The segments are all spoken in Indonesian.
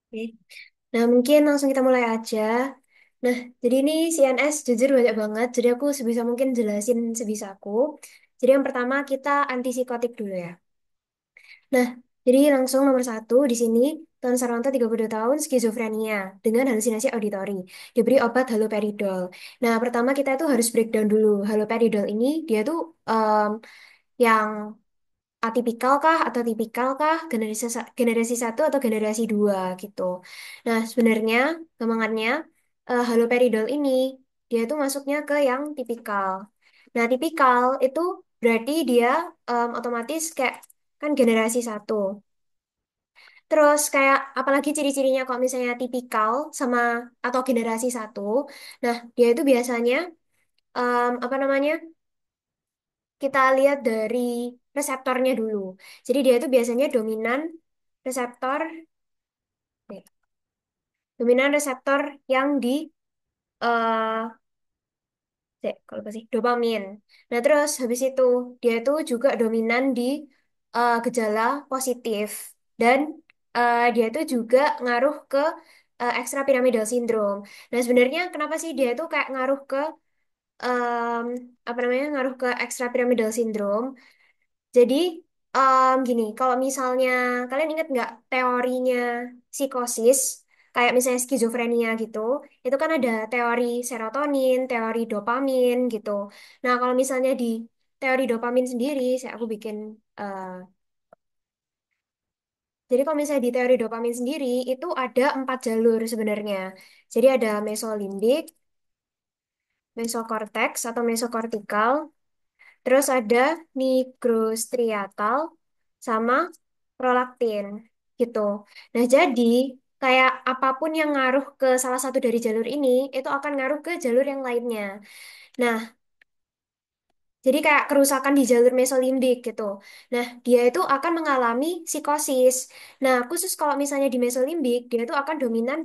Oke. Nah, mungkin langsung kita mulai aja. Nah, jadi ini CNS jujur banyak banget, jadi aku sebisa mungkin jelasin sebisaku. Jadi yang pertama kita anti psikotik dulu ya. Nah, jadi langsung nomor satu di sini, Tuan Sarwanto 32 tahun, skizofrenia dengan halusinasi auditori. Diberi obat haloperidol. Nah, pertama kita tuh harus breakdown dulu. Haloperidol ini dia tuh yang atipikal kah atau tipikal kah, generasi satu atau generasi dua gitu. Nah, sebenarnya kembangannya haloperidol ini dia tuh masuknya ke yang tipikal. Nah, tipikal itu berarti dia otomatis kayak kan generasi satu. Terus kayak apalagi ciri-cirinya kalau misalnya tipikal sama atau generasi satu. Nah, dia itu biasanya apa namanya? Kita lihat dari reseptornya dulu. Jadi dia itu biasanya reseptor, nih, dominan reseptor yang di eh kalau apa sih dopamin. Nah terus habis itu dia itu juga dominan di gejala positif dan dia itu juga ngaruh ke extrapiramidal syndrome. Nah sebenarnya kenapa sih dia itu kayak ngaruh ke em, apa namanya ngaruh ke extrapiramidal syndrome? Jadi, gini, kalau misalnya kalian ingat nggak teorinya psikosis, kayak misalnya skizofrenia gitu, itu kan ada teori serotonin, teori dopamin gitu. Nah, kalau misalnya di teori dopamin sendiri, aku bikin, eh, jadi kalau misalnya di teori dopamin sendiri, itu ada 4 jalur sebenarnya. Jadi ada mesolimbik, mesokorteks atau mesokortikal, terus ada nigrostriatal sama prolaktin gitu. Nah, jadi kayak apapun yang ngaruh ke salah satu dari jalur ini, itu akan ngaruh ke jalur yang lainnya. Nah, jadi kayak kerusakan di jalur mesolimbik gitu. Nah, dia itu akan mengalami psikosis. Nah, khusus kalau misalnya di mesolimbik, dia itu akan dominan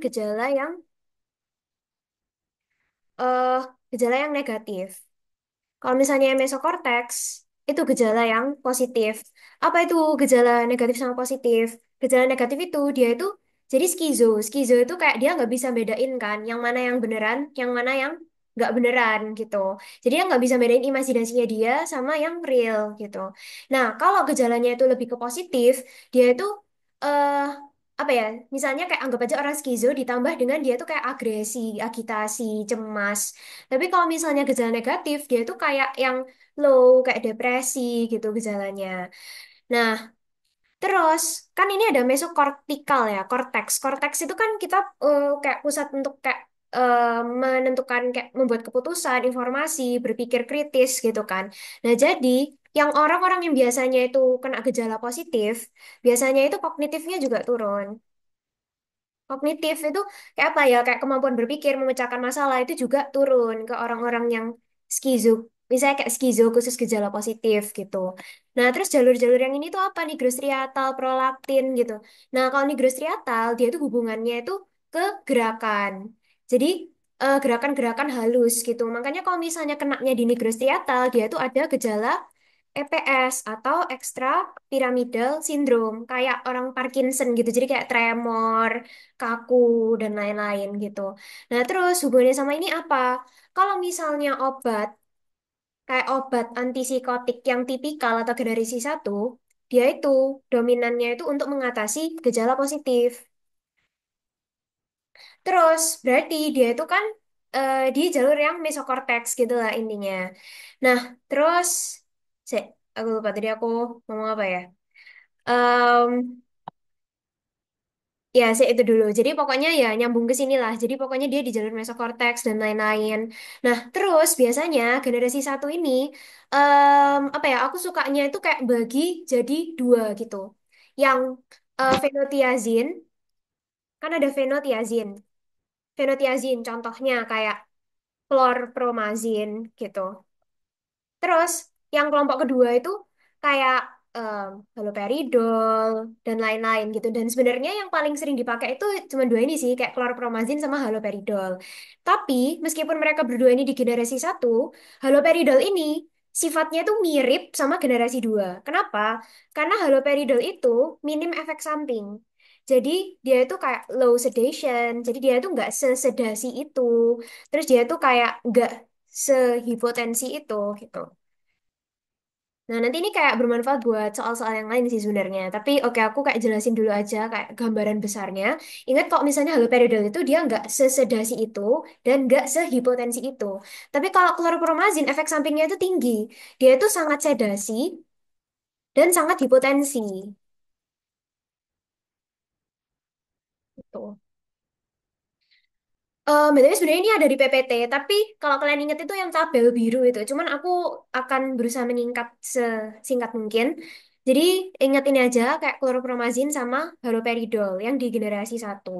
eh gejala yang negatif. Kalau misalnya mesokorteks, itu gejala yang positif. Apa itu gejala negatif sama positif? Gejala negatif itu dia itu jadi skizo. Skizo itu kayak dia nggak bisa bedain kan, yang mana yang beneran, yang mana yang nggak beneran gitu. Jadi dia nggak bisa bedain imajinasinya dia sama yang real gitu. Nah, kalau gejalanya itu lebih ke positif, dia itu eh apa ya? Misalnya kayak anggap aja orang skizo ditambah dengan dia tuh kayak agresi, agitasi, cemas. Tapi kalau misalnya gejala negatif, dia itu kayak yang low, kayak depresi gitu gejalanya. Nah, terus kan ini ada mesokortikal ya, korteks. Korteks itu kan kita kayak pusat untuk kayak menentukan kayak membuat keputusan, informasi, berpikir kritis gitu kan. Nah, jadi yang orang-orang yang biasanya itu kena gejala positif, biasanya itu kognitifnya juga turun. Kognitif itu kayak apa ya? Kayak kemampuan berpikir, memecahkan masalah itu juga turun ke orang-orang yang skizo. Misalnya kayak skizo khusus gejala positif gitu. Nah, terus jalur-jalur yang ini tuh apa? Nigrostriatal, prolaktin gitu. Nah, kalau nigrostriatal dia tuh hubungannya itu ke gerakan. Jadi gerakan-gerakan halus gitu. Makanya kalau misalnya kenaknya di nigrostriatal, dia tuh ada gejala EPS atau extra pyramidal syndrome kayak orang Parkinson gitu jadi kayak tremor, kaku dan lain-lain gitu. Nah terus hubungannya sama ini apa? Kalau misalnya kayak obat antipsikotik yang tipikal atau generasi satu, dia itu dominannya itu untuk mengatasi gejala positif. Terus berarti dia itu kan di jalur yang mesokorteks gitu lah intinya. Nah terus, aku lupa tadi aku ngomong apa ya? Em, ya, sih itu dulu. Jadi pokoknya ya nyambung ke sini lah. Jadi pokoknya dia di jalur mesokorteks dan lain-lain. Nah, terus biasanya generasi satu ini, apa ya? Aku sukanya itu kayak bagi jadi dua gitu. Yang fenotiazin, kan ada fenotiazin. Fenotiazin contohnya kayak chlorpromazin gitu. Terus yang kelompok kedua itu kayak haloperidol dan lain-lain gitu. Dan sebenarnya yang paling sering dipakai itu cuma dua ini sih, kayak chlorpromazin sama haloperidol. Tapi meskipun mereka berdua ini di generasi satu, haloperidol ini sifatnya itu mirip sama generasi dua. Kenapa? Karena haloperidol itu minim efek samping. Jadi dia itu kayak low sedation. Jadi dia itu nggak sesedasi itu. Terus dia itu kayak nggak sehipotensi itu gitu. Nah, nanti ini kayak bermanfaat buat soal-soal yang lain sih sebenarnya. Tapi oke, aku kayak jelasin dulu aja kayak gambaran besarnya. Ingat kalau misalnya haloperidol itu dia nggak sesedasi itu dan nggak sehipotensi itu. Tapi kalau klorpromazin efek sampingnya itu tinggi. Dia itu sangat sedasi dan sangat hipotensi. Gitu. BTW sebenarnya ini ada di PPT, tapi kalau kalian ingat itu yang tabel biru itu. Cuman aku akan berusaha menyingkat sesingkat mungkin. Jadi ingat ini aja kayak kloropromazin sama haloperidol yang di generasi satu.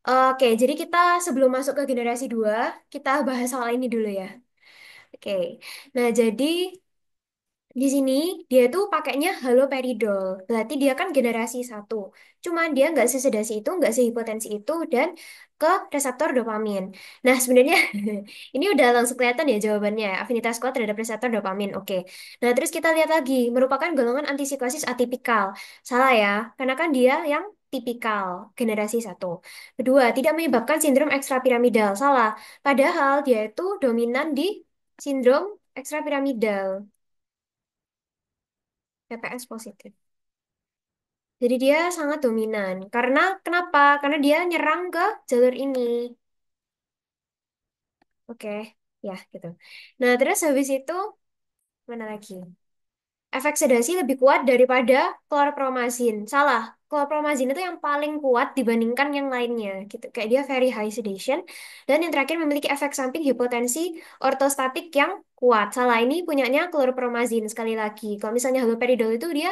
Oke, jadi kita sebelum masuk ke generasi 2 kita bahas soal ini dulu ya. Oke, nah jadi di sini dia tuh pakainya haloperidol. Berarti dia kan generasi satu. Cuman dia nggak sesedasi itu, nggak sehipotensi itu, dan ke reseptor dopamin. Nah sebenarnya ini udah langsung kelihatan ya jawabannya. Afinitas kuat terhadap reseptor dopamin. Oke. Nah terus kita lihat lagi. Merupakan golongan antipsikosis atipikal. Salah ya. Karena kan dia yang tipikal generasi satu. Kedua, tidak menyebabkan sindrom ekstrapiramidal. Salah. Padahal dia itu dominan di sindrom ekstrapiramidal. TPS positif. Jadi dia sangat dominan. Karena kenapa? Karena dia nyerang ke jalur ini. Oke, ya gitu. Nah, terus habis itu mana lagi? Efek sedasi lebih kuat daripada klorpromazin. Salah. Klorpromazin itu yang paling kuat dibandingkan yang lainnya gitu. Kayak dia very high sedation dan yang terakhir memiliki efek samping hipotensi ortostatik yang kuat. Salah, ini punyanya klorpromazin sekali lagi. Kalau misalnya haloperidol itu dia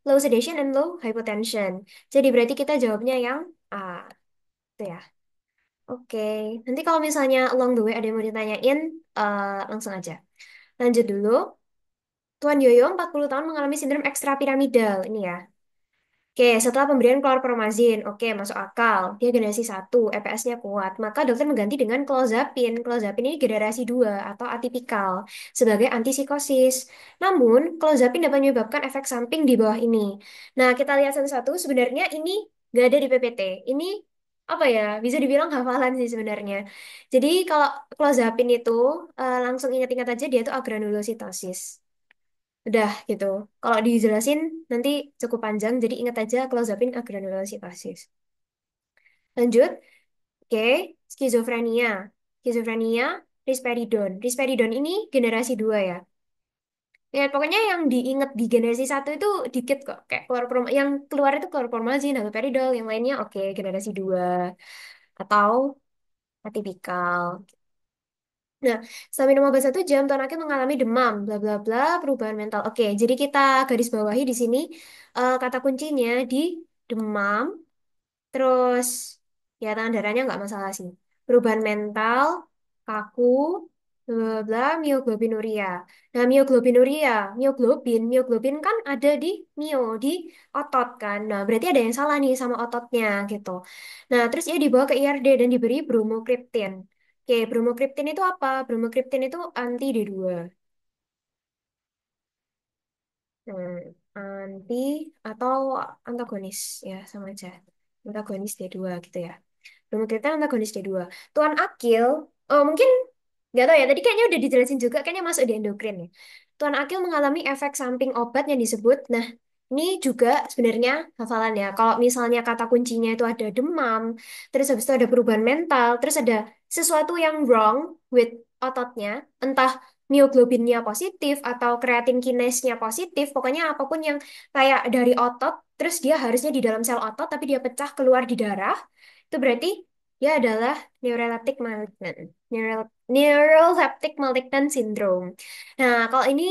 low sedation and low hypotension. Jadi berarti kita jawabnya yang A. Itu ya. Oke. Nanti kalau misalnya along the way ada yang mau ditanyain, langsung aja. Lanjut dulu. Tuan Yoyo 40 tahun mengalami sindrom ekstrapiramidal. Ini ya. Oke, setelah pemberian klorpromazin, oke, masuk akal. Dia generasi satu, EPS-nya kuat. Maka dokter mengganti dengan clozapine. Clozapine ini generasi 2 atau atipikal sebagai antipsikosis. Namun, clozapine dapat menyebabkan efek samping di bawah ini. Nah, kita lihat satu-satu. Sebenarnya ini nggak ada di PPT. Ini apa ya? Bisa dibilang hafalan sih sebenarnya. Jadi kalau clozapine itu langsung ingat-ingat aja dia itu agranulositosis. Udah gitu. Kalau dijelasin nanti cukup panjang, jadi ingat aja clozapine agranulositosis. Lanjut, oke, skizofrenia. Skizofrenia, risperidon. Risperidon ini generasi 2 ya. Ya, pokoknya yang diingat di generasi satu itu dikit kok. Kayak yang keluar itu klorpromazin, haloperidol, yang lainnya oke, generasi 2 atau atipikal. Nah, selama minum obat 1 jam, Tuan Akil mengalami demam, bla bla bla, perubahan mental. Oke, jadi kita garis bawahi di sini kata kuncinya di demam, terus ya tangan darahnya nggak masalah sih. Perubahan mental, kaku, bla bla bla, mioglobinuria. Nah, mioglobin kan ada di di otot kan. Nah, berarti ada yang salah nih sama ototnya gitu. Nah, terus ia dibawa ke IRD dan diberi bromokriptin. Oke, bromokriptin itu apa? Bromokriptin itu anti D2. Hmm, anti atau antagonis ya sama aja. Antagonis D2 gitu ya. Bromokriptin antagonis D2. Tuan Akil, oh mungkin nggak tahu ya, tadi kayaknya udah dijelasin juga, kayaknya masuk di endokrin ya. Tuan Akil mengalami efek samping obat yang disebut, nah ini juga sebenarnya hafalan ya. Kalau misalnya kata kuncinya itu ada demam, terus habis itu ada perubahan mental, terus ada sesuatu yang wrong with ototnya, entah mioglobinnya positif atau kreatin kinesnya positif, pokoknya apapun yang kayak dari otot, terus dia harusnya di dalam sel otot, tapi dia pecah keluar di darah, itu berarti dia adalah neuroleptic malignant. Neuroleptic malignant syndrome. Nah, kalau ini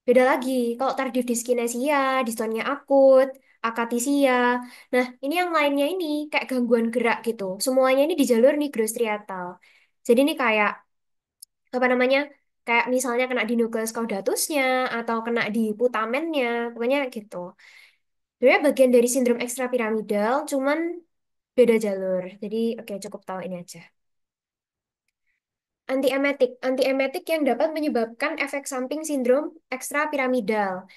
beda lagi. Kalau tardive dyskinesia, distonia akut, akatisia. Nah, ini yang lainnya ini kayak gangguan gerak gitu. Semuanya ini di jalur nigrostriatal. Jadi ini kayak apa namanya? Kayak misalnya kena di nukleus caudatusnya atau kena di putamennya, pokoknya gitu. Sebenarnya bagian dari sindrom ekstrapiramidal, cuman beda jalur. Jadi, oke, cukup tahu ini aja. Antiemetik. Antiemetik yang dapat menyebabkan efek samping sindrom ekstrapiramidal.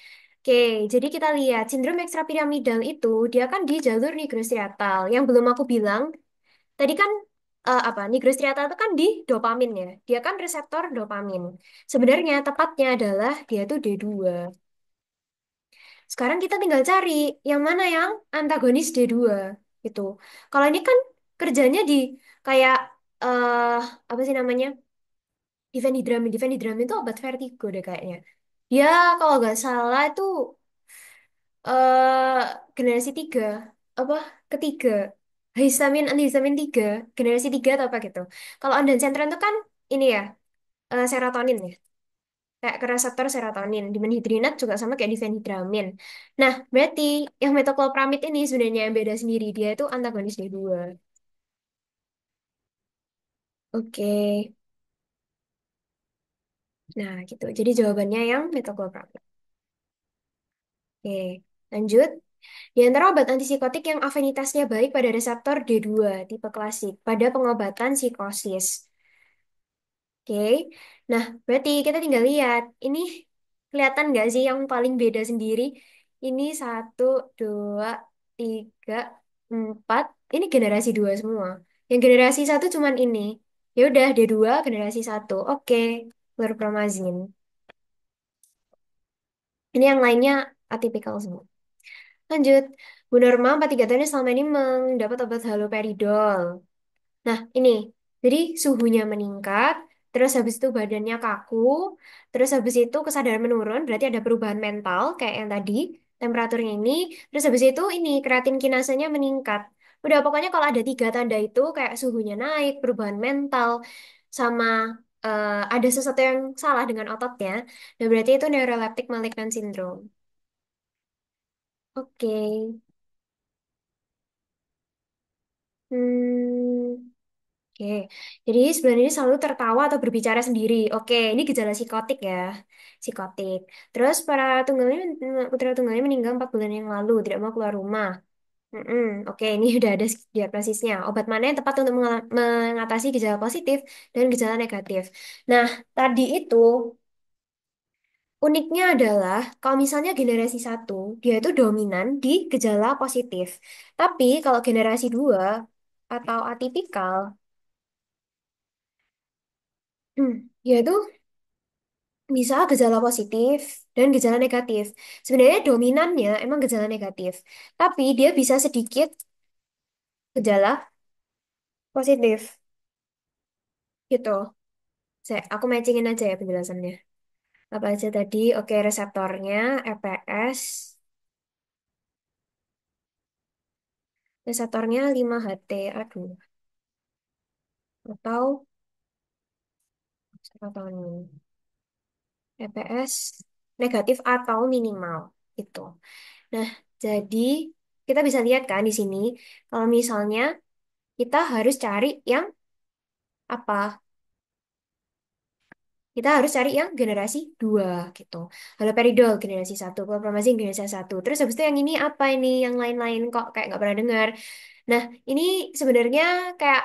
Oke, jadi kita lihat sindrom ekstrapiramidal itu dia kan di jalur nigrostriatal. Yang belum aku bilang tadi kan apa nigrostriatal itu kan di dopamin ya. Dia kan reseptor dopamin. Sebenarnya tepatnya adalah dia tuh D2. Sekarang kita tinggal cari yang mana yang antagonis D2 gitu. Kalau ini kan kerjanya di kayak eh apa sih namanya? Diphenhydramine. Diphenhydramine itu obat vertigo deh kayaknya. Dia kalau nggak salah itu eh generasi tiga apa ketiga histamin antihistamin tiga generasi tiga atau apa gitu. Kalau ondansetron itu kan ini ya serotonin ya kayak ke reseptor serotonin. Dimenhidrinat juga sama kayak diphenhydramine. Nah, berarti yang metoclopramid ini sebenarnya yang beda sendiri. Dia itu antagonis D2. Oke. Nah, gitu. Jadi jawabannya yang metoclopramid. Oke. Lanjut. Di antara obat antipsikotik yang afinitasnya baik pada reseptor D2 tipe klasik pada pengobatan psikosis. Oke, nah berarti kita tinggal lihat. Ini kelihatan nggak sih yang paling beda sendiri? Ini satu, dua, tiga, empat. Ini generasi dua semua. Yang generasi satu cuman ini. Ya udah, D2 generasi satu. Oke, chlorpromazine. Ini yang lainnya atipikal semua. Lanjut, Bu Norma 43 tahun ini selama ini mendapat obat haloperidol. Nah, ini. Jadi suhunya meningkat, terus habis itu badannya kaku, terus habis itu kesadaran menurun, berarti ada perubahan mental kayak yang tadi, temperaturnya ini, terus habis itu ini kreatin kinasanya meningkat. Udah pokoknya kalau ada tiga tanda itu kayak suhunya naik, perubahan mental, sama ada sesuatu yang salah dengan ototnya, nah berarti itu neuroleptic malignant syndrome. Oke. Hmm. Oke, jadi sebenarnya ini selalu tertawa atau berbicara sendiri. Oke, ini gejala psikotik ya, psikotik. Terus para tunggalnya, putra tunggalnya meninggal 4 bulan yang lalu, tidak mau keluar rumah. Mm-mm. Oke, ini udah ada diagnosisnya. Obat mana yang tepat untuk mengatasi gejala positif dan gejala negatif? Nah, tadi itu uniknya adalah kalau misalnya generasi satu, dia itu dominan di gejala positif. Tapi kalau generasi 2 atau atipikal, dia itu bisa gejala positif dan gejala negatif. Sebenarnya dominannya emang gejala negatif, tapi dia bisa sedikit gejala positif gitu. Aku matchingin aja ya penjelasannya. Apa aja tadi? Oke, reseptornya EPS, reseptornya 5HT, aduh, atau serotonin. EPS negatif atau minimal itu. Nah, jadi kita bisa lihat kan di sini kalau misalnya kita harus cari yang apa? Kita harus cari yang generasi 2 gitu. Haloperidol generasi satu, chlorpromazine generasi satu. Terus habis itu yang ini apa ini? Yang lain-lain kok kayak nggak pernah dengar. Nah, ini sebenarnya kayak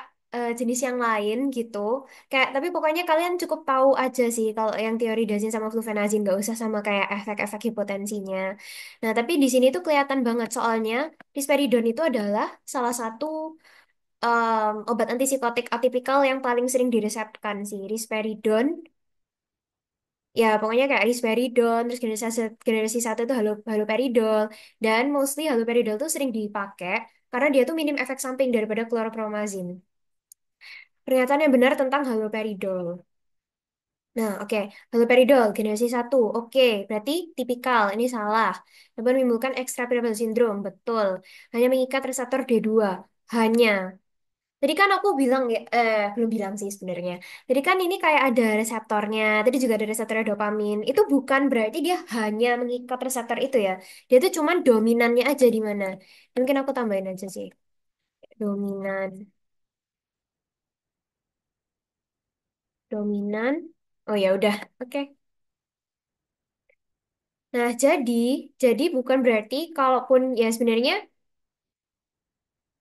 jenis yang lain gitu. Kayak tapi pokoknya kalian cukup tahu aja sih kalau yang teori dasin sama flufenazine nggak usah sama kayak efek-efek hipotensinya. Nah, tapi di sini tuh kelihatan banget soalnya risperidon itu adalah salah satu obat antipsikotik atipikal yang paling sering diresepkan sih. Risperidon ya pokoknya kayak risperidon terus generasi satu itu haloperidol dan mostly haloperidol tuh sering dipakai karena dia tuh minim efek samping daripada chlorpromazine. Pernyataan yang benar tentang haloperidol. Nah, oke. Haloperidol generasi satu. Oke, berarti tipikal. Ini salah. Dapat menimbulkan extrapyramidal syndrome. Betul. Hanya mengikat reseptor D2. Hanya. Tadi kan aku bilang ya, belum bilang sih sebenarnya. Jadi kan ini kayak ada reseptornya, tadi juga ada reseptor dopamin. Itu bukan berarti dia hanya mengikat reseptor itu ya. Dia tuh cuman dominannya aja di mana. Mungkin aku tambahin aja sih. Dominan, dominan. Oh ya udah, oke. Nah, jadi bukan berarti kalaupun ya sebenarnya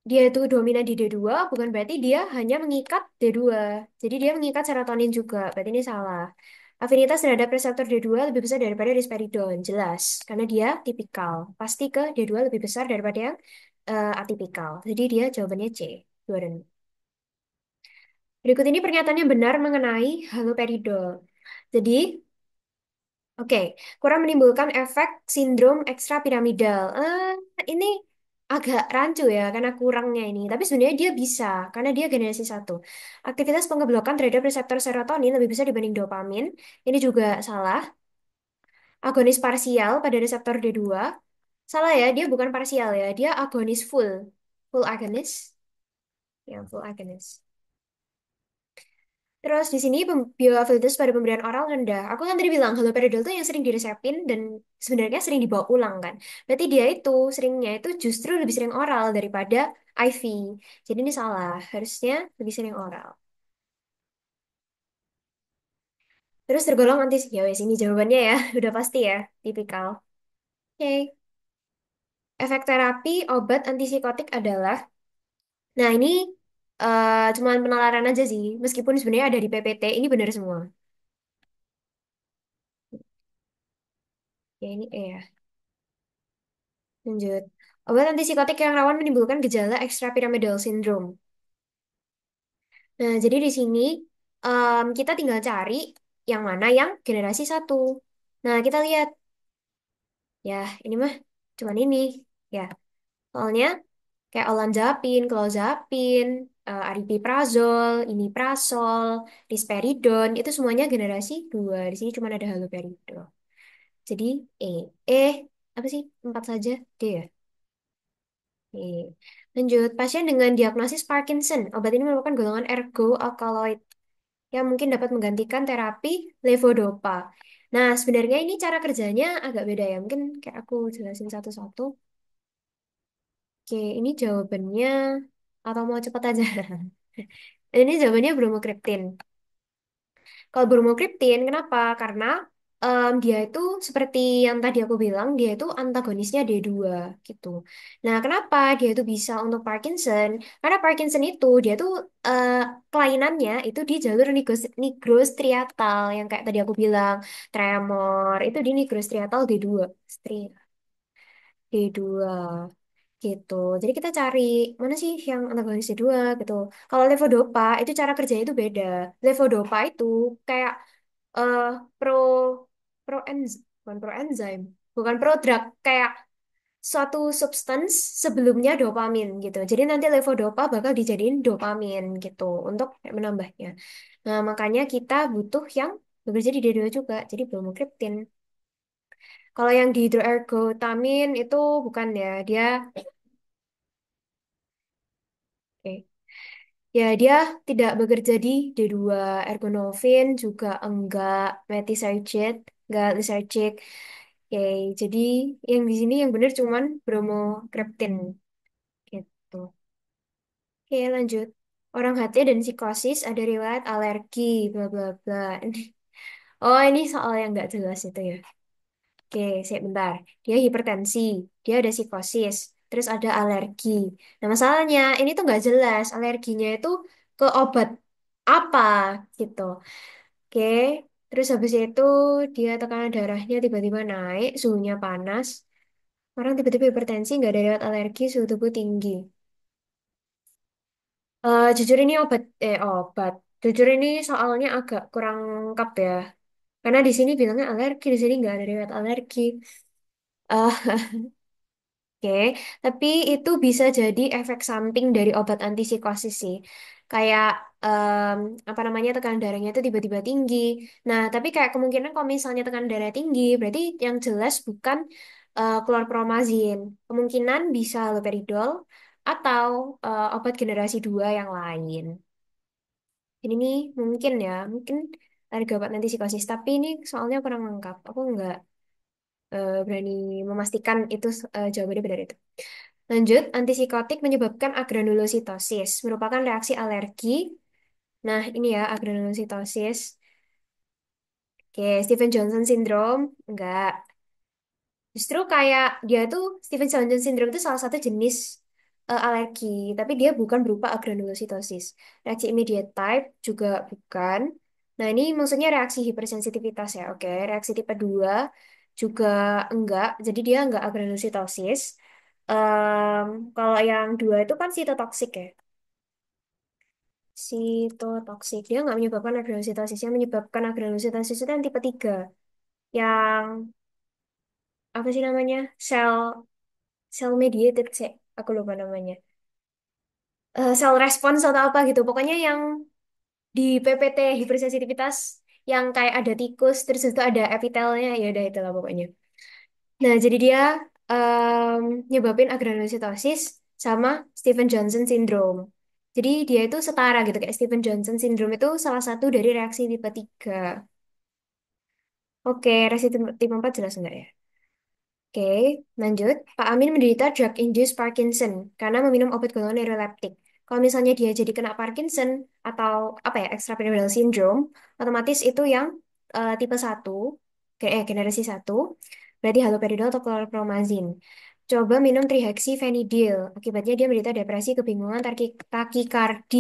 dia itu dominan di D2, bukan berarti dia hanya mengikat D2. Jadi dia mengikat serotonin juga. Berarti ini salah. Afinitas terhadap reseptor D2 lebih besar daripada risperidon, jelas. Karena dia tipikal. Pasti ke D2 lebih besar daripada yang atipikal. Jadi dia jawabannya C. 2 dan berikut ini pernyataan yang benar mengenai haloperidol. Jadi, oke, kurang menimbulkan efek sindrom ekstrapiramidal. Ini agak rancu ya, karena kurangnya ini. Tapi sebenarnya dia bisa, karena dia generasi satu. Aktivitas pengeblokan terhadap reseptor serotonin lebih besar dibanding dopamin. Ini juga salah. Agonis parsial pada reseptor D2. Salah ya, dia bukan parsial ya, dia agonis full. Full agonis. Ya, full agonis. Terus di sini bioavailabilitas pada pemberian oral rendah. Aku kan tadi bilang haloperidol itu yang sering diresepin dan sebenarnya sering dibawa ulang kan. Berarti dia itu seringnya itu justru lebih sering oral daripada IV. Jadi ini salah. Harusnya lebih sering oral. Terus tergolong anti ya wes ini jawabannya ya. Udah pasti ya. Tipikal. Oke. Efek terapi obat antipsikotik adalah, nah ini cuman penalaran aja sih. Meskipun sebenarnya ada di PPT, ini benar semua. Ya ini E ya. Lanjut. Obat antipsikotik yang rawan menimbulkan gejala extrapyramidal syndrome. Nah, jadi di sini kita tinggal cari yang mana yang generasi satu. Nah, kita lihat. Ya, ini mah cuman ini. Ya, soalnya kayak olanzapin, clozapin, aripiprazol, imiprazol, risperidon, itu semuanya generasi 2. Di sini cuma ada haloperidol. Jadi, E. Apa sih? 4 saja. D ya? Oke. Lanjut, pasien dengan diagnosis Parkinson. Obat ini merupakan golongan ergo-alkaloid yang mungkin dapat menggantikan terapi levodopa. Nah, sebenarnya ini cara kerjanya agak beda ya. Mungkin kayak aku jelasin satu-satu. Oke, ini jawabannya atau mau cepat aja? Ini jawabannya bromokriptin. Kalau bromokriptin, kenapa? Karena dia itu seperti yang tadi aku bilang, dia itu antagonisnya D2 gitu. Nah, kenapa dia itu bisa untuk Parkinson? Karena Parkinson itu dia tuh eh, kelainannya itu di jalur nigrostriatal yang kayak tadi aku bilang, tremor itu di nigrostriatal D2. D2 gitu. Jadi kita cari mana sih yang antagonis D2 gitu. Kalau levodopa itu cara kerjanya itu beda. Levodopa itu kayak eh pro bukan proenzim, bukan prodrug kayak suatu substance sebelumnya dopamin gitu. Jadi nanti levodopa bakal dijadiin dopamin gitu untuk menambahnya. Nah, makanya kita butuh yang bekerja di D2 juga. Jadi bromokriptin. Kalau yang dihidroergotamin itu bukan ya, dia oke. Ya, dia tidak bekerja di D2. Ergonovin juga enggak, metisergid, enggak lysergic. Oke, jadi yang di sini yang benar cuman bromokriptin gitu. Oke, lanjut. Orang HT dan psikosis ada riwayat alergi, bla bla bla. Oh, ini soal yang nggak jelas itu ya. Oke, saya bentar. Dia hipertensi, dia ada psikosis, terus ada alergi. Nah, masalahnya ini tuh nggak jelas alerginya itu ke obat apa gitu. Oke, terus habis itu dia tekanan darahnya tiba-tiba naik, suhunya panas. Orang tiba-tiba hipertensi, nggak ada riwayat alergi, suhu tubuh tinggi. Jujur ini obat. Jujur ini soalnya agak kurang lengkap ya. Karena di sini bilangnya alergi, di sini nggak ada riwayat alergi. Eh, Oke, tapi itu bisa jadi efek samping dari obat antipsikosis sih. Kayak apa namanya tekanan darahnya itu tiba-tiba tinggi. Nah, tapi kayak kemungkinan kalau misalnya tekanan darah tinggi, berarti yang jelas bukan klorpromazin. Kemungkinan bisa haloperidol atau obat generasi 2 yang lain. Ini nih mungkin ya, mungkin ada obat antipsikosis, tapi ini soalnya kurang lengkap. Aku nggak berani memastikan itu jawabannya benar itu. Lanjut, antipsikotik menyebabkan agranulositosis, merupakan reaksi alergi. Nah, ini ya agranulositosis. Oke, Stephen Johnson syndrome, enggak. Justru kayak dia tuh Stephen Johnson syndrome itu salah satu jenis alergi, tapi dia bukan berupa agranulositosis. Reaksi immediate type juga bukan. Nah, ini maksudnya reaksi hipersensitivitas ya. Oke, reaksi tipe 2 juga enggak. Jadi dia enggak agranulositosis. Em, Kalau yang 2 itu kan sitotoksik ya. Sitotoksik. Dia enggak menyebabkan agranulositosis. Yang menyebabkan agranulositosis itu yang tipe 3. Yang apa sih namanya? Cell mediated sih. Aku lupa namanya. Cell response atau apa gitu. Pokoknya yang di PPT hipersensitivitas yang kayak ada tikus terus itu ada epitelnya ya udah itulah pokoknya. Nah, jadi dia nyebabin agranulocytosis sama Stephen Johnson syndrome. Jadi dia itu setara gitu kayak Stephen Johnson syndrome itu salah satu dari reaksi tipe 3. Oke, reaksi tipe 4 jelas enggak ya? Oke, lanjut. Pak Amin menderita drug-induced Parkinson karena meminum obat golongan neuroleptik. Kalau misalnya dia jadi kena Parkinson atau apa ya, extrapyramidal syndrome, otomatis itu yang tipe 1, generasi 1, berarti haloperidol atau chlorpromazine. Coba minum trihexyphenidyl. Akibatnya dia menderita depresi, kebingungan, takikardi.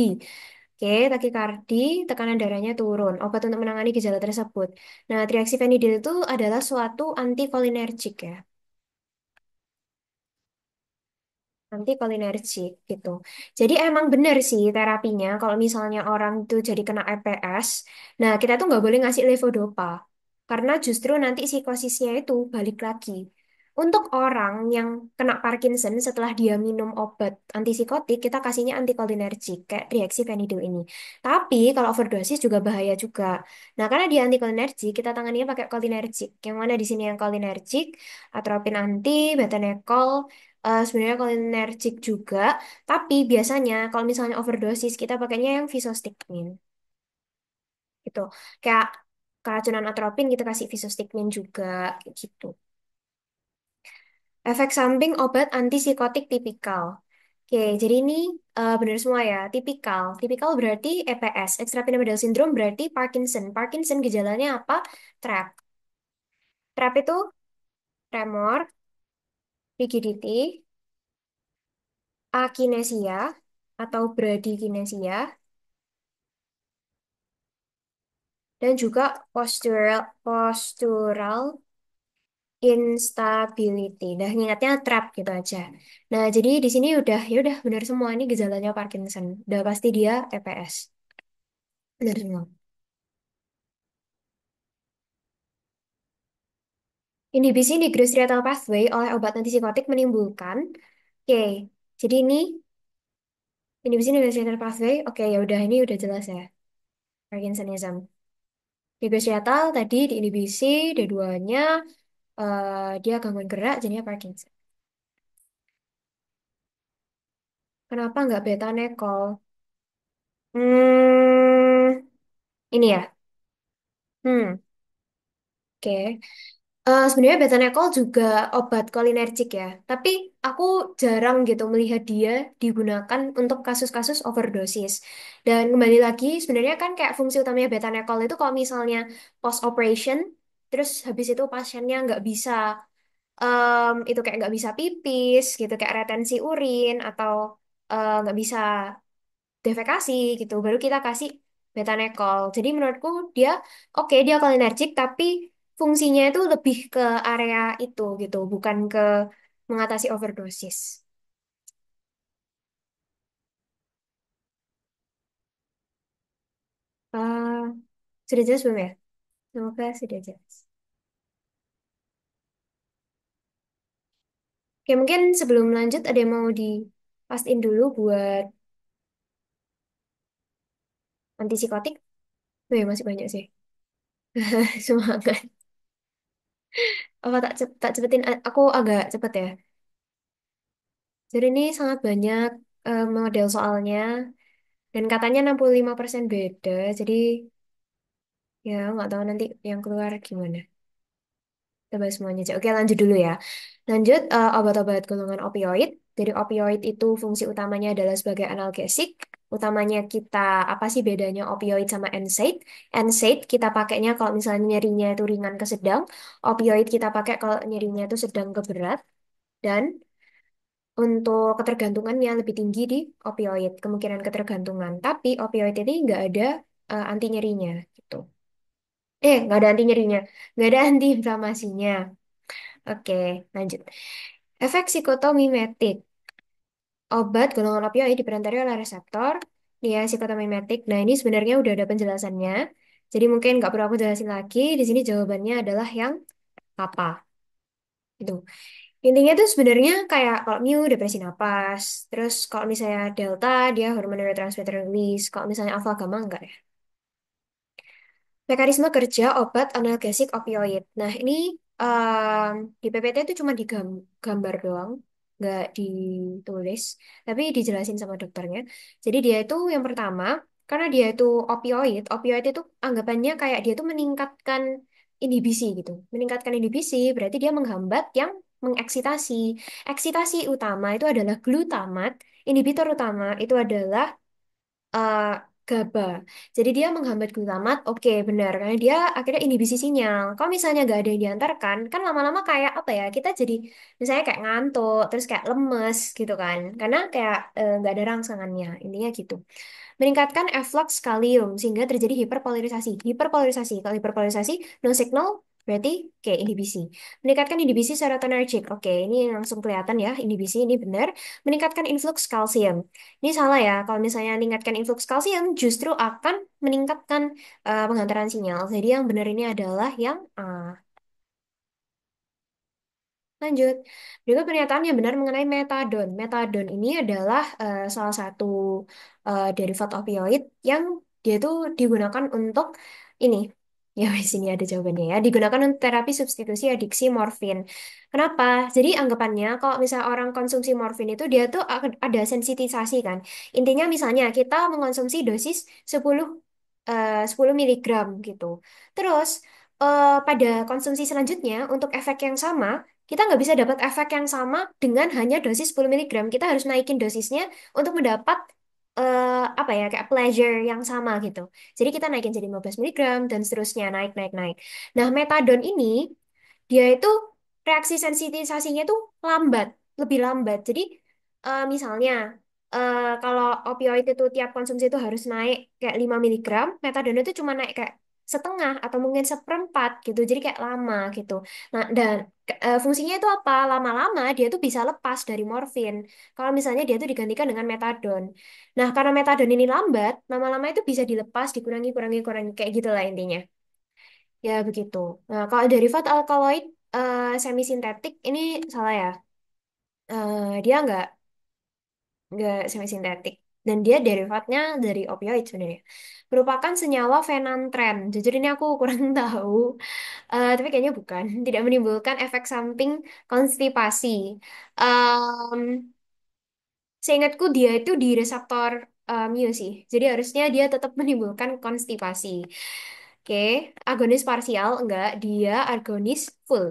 Oke, takikardi, tekanan darahnya turun. Obat untuk menangani gejala tersebut. Nah, trihexyphenidyl itu adalah suatu antikolinergik ya. Antikolinergik gitu. Jadi emang benar sih terapinya kalau misalnya orang itu jadi kena EPS, nah kita tuh nggak boleh ngasih levodopa karena justru nanti psikosisnya itu balik lagi. Untuk orang yang kena Parkinson setelah dia minum obat antipsikotik, kita kasihnya antikolinergik kayak trihexyphenidyl ini. Tapi kalau overdosis juga bahaya juga. Nah, karena dia antikolinergik, kita tanganinya pakai kolinergik. Yang mana di sini yang kolinergik, atropin anti, betanekol, sebenarnya kolinergik juga, tapi biasanya kalau misalnya overdosis kita pakainya yang visostigmin gitu. Kayak keracunan atropin kita kasih visostigmin juga kayak gitu. Efek samping obat antipsikotik tipikal. Oke, jadi ini benar semua ya, tipikal. Tipikal berarti EPS, extrapyramidal syndrome berarti Parkinson. Parkinson gejalanya apa? TRAP. TRAP itu tremor, rigidity, akinesia atau bradykinesia, dan juga postural instability. Nah, ingatnya trap gitu aja. Nah, jadi di sini udah ya udah benar semua ini gejalanya Parkinson. Udah pasti dia TPS. Benar semua. Inhibisi nigrostriatal pathway oleh obat antipsikotik menimbulkan. Oke, jadi inhibisi nigrostriatal pathway. Oke, ya udah ini udah jelas ya. Parkinsonism. Nigrostriatal tadi diinhibisi, D2-nya dia gangguan gerak jadinya Parkinson. Kenapa nggak beta nekol? Ini ya. Hmm, oke. Sebenarnya betanekol juga obat kolinergik ya. Tapi aku jarang gitu melihat dia digunakan untuk kasus-kasus overdosis. Dan kembali lagi, sebenarnya kan kayak fungsi utamanya betanekol itu kalau misalnya post operation, terus habis itu pasiennya nggak bisa itu kayak nggak bisa pipis gitu, kayak retensi urin atau nggak bisa defekasi gitu baru kita kasih betanekol jadi menurutku dia oke dia kolinergik tapi fungsinya itu lebih ke area itu gitu bukan ke mengatasi overdosis. Eh, sudah jelas belum ya? Semoga sudah jelas. Oke mungkin sebelum lanjut ada yang mau pastiin dulu buat antipsikotik. Oh ya masih banyak sih. Semangat. Apa tak cepetin aku agak cepet ya. Jadi ini sangat banyak model soalnya. Dan katanya 65% beda, jadi ya nggak tahu nanti yang keluar gimana. Kita bahas semuanya aja. Oke, lanjut dulu ya. Lanjut, obat-obat golongan opioid. Jadi opioid itu fungsi utamanya adalah sebagai analgesik. Utamanya kita, apa sih bedanya opioid sama NSAID? NSAID kita pakainya kalau misalnya nyerinya itu ringan ke sedang. Opioid kita pakai kalau nyerinya itu sedang ke berat. Dan untuk ketergantungan yang lebih tinggi di opioid, kemungkinan ketergantungan. Tapi opioid ini nggak ada anti nyerinya gitu. Nggak ada anti nyerinya, nggak ada anti inflamasinya. Oke, lanjut. Efek psikotomimetik. Obat golongan opioid diperantarai oleh reseptor, dia psikotomimetik. Nah, ini sebenarnya udah ada penjelasannya. Jadi mungkin nggak perlu aku jelasin lagi. Di sini jawabannya adalah yang apa? Itu. Intinya tuh sebenarnya kayak kalau mu depresi napas. Terus kalau misalnya delta dia hormon neurotransmitter release. Kalau misalnya alpha gamma enggak ya. Mekanisme kerja obat analgesik opioid. Nah, ini di PPT itu cuma digambar doang, nggak ditulis, tapi dijelasin sama dokternya. Jadi dia itu yang pertama, karena dia itu opioid, opioid itu anggapannya kayak dia itu meningkatkan inhibisi gitu. Meningkatkan inhibisi berarti dia menghambat yang mengeksitasi. Eksitasi utama itu adalah glutamat, inhibitor utama itu adalah eh, GABA. Jadi dia menghambat glutamat, oke benar, karena dia akhirnya inhibisi sinyal. Kalau misalnya nggak ada yang diantarkan, kan lama-lama kayak apa ya, kita jadi misalnya kayak ngantuk, terus kayak lemes gitu kan, karena kayak nggak ada rangsangannya, intinya gitu. Meningkatkan efflux kalium sehingga terjadi hiperpolarisasi. Hiperpolarisasi, kalau hiperpolarisasi, no signal berarti kayak inhibisi. Meningkatkan inhibisi serotonergic. Oke, ini langsung kelihatan ya, inhibisi ini benar. Meningkatkan influx kalsium. Ini salah ya, kalau misalnya meningkatkan influx kalsium justru akan meningkatkan penghantaran sinyal. Jadi yang benar ini adalah yang A. Lanjut. Berikut pernyataan yang benar mengenai metadon. Metadon ini adalah salah satu derivat opioid yang dia itu digunakan untuk ini. Ya, di sini ada jawabannya ya. Digunakan untuk terapi substitusi adiksi morfin. Kenapa? Jadi anggapannya kalau misalnya orang konsumsi morfin itu dia tuh ada sensitisasi kan. Intinya misalnya kita mengonsumsi dosis 10 miligram gitu. Terus pada konsumsi selanjutnya untuk efek yang sama kita nggak bisa dapat efek yang sama dengan hanya dosis 10 miligram. Kita harus naikin dosisnya untuk mendapat apa ya kayak pleasure yang sama gitu. Jadi kita naikin jadi 15 miligram dan seterusnya naik naik naik. Nah, metadon ini dia itu reaksi sensitisasinya itu lambat, lebih lambat. Jadi misalnya kalau opioid itu tiap konsumsi itu harus naik kayak 5 miligram, metadon itu cuma naik kayak setengah atau mungkin seperempat gitu. Jadi kayak lama gitu. Nah, dan fungsinya itu apa? Lama-lama dia tuh bisa lepas dari morfin. Kalau misalnya dia tuh digantikan dengan metadon. Nah, karena metadon ini lambat, lama-lama itu bisa dilepas, dikurangi, kurangi, kurangi kayak gitulah intinya. Ya, begitu. Nah, kalau derivat alkaloid semisintetik ini salah ya. Dia nggak semisintetik. Dan dia derivatnya dari opioid sebenarnya. Merupakan senyawa fenantren. Jujur ini aku kurang tahu. Tapi kayaknya bukan. Tidak menimbulkan efek samping konstipasi. Em, Seingatku dia itu di reseptor mu sih. Jadi harusnya dia tetap menimbulkan konstipasi. Oke, agonis parsial enggak, dia agonis full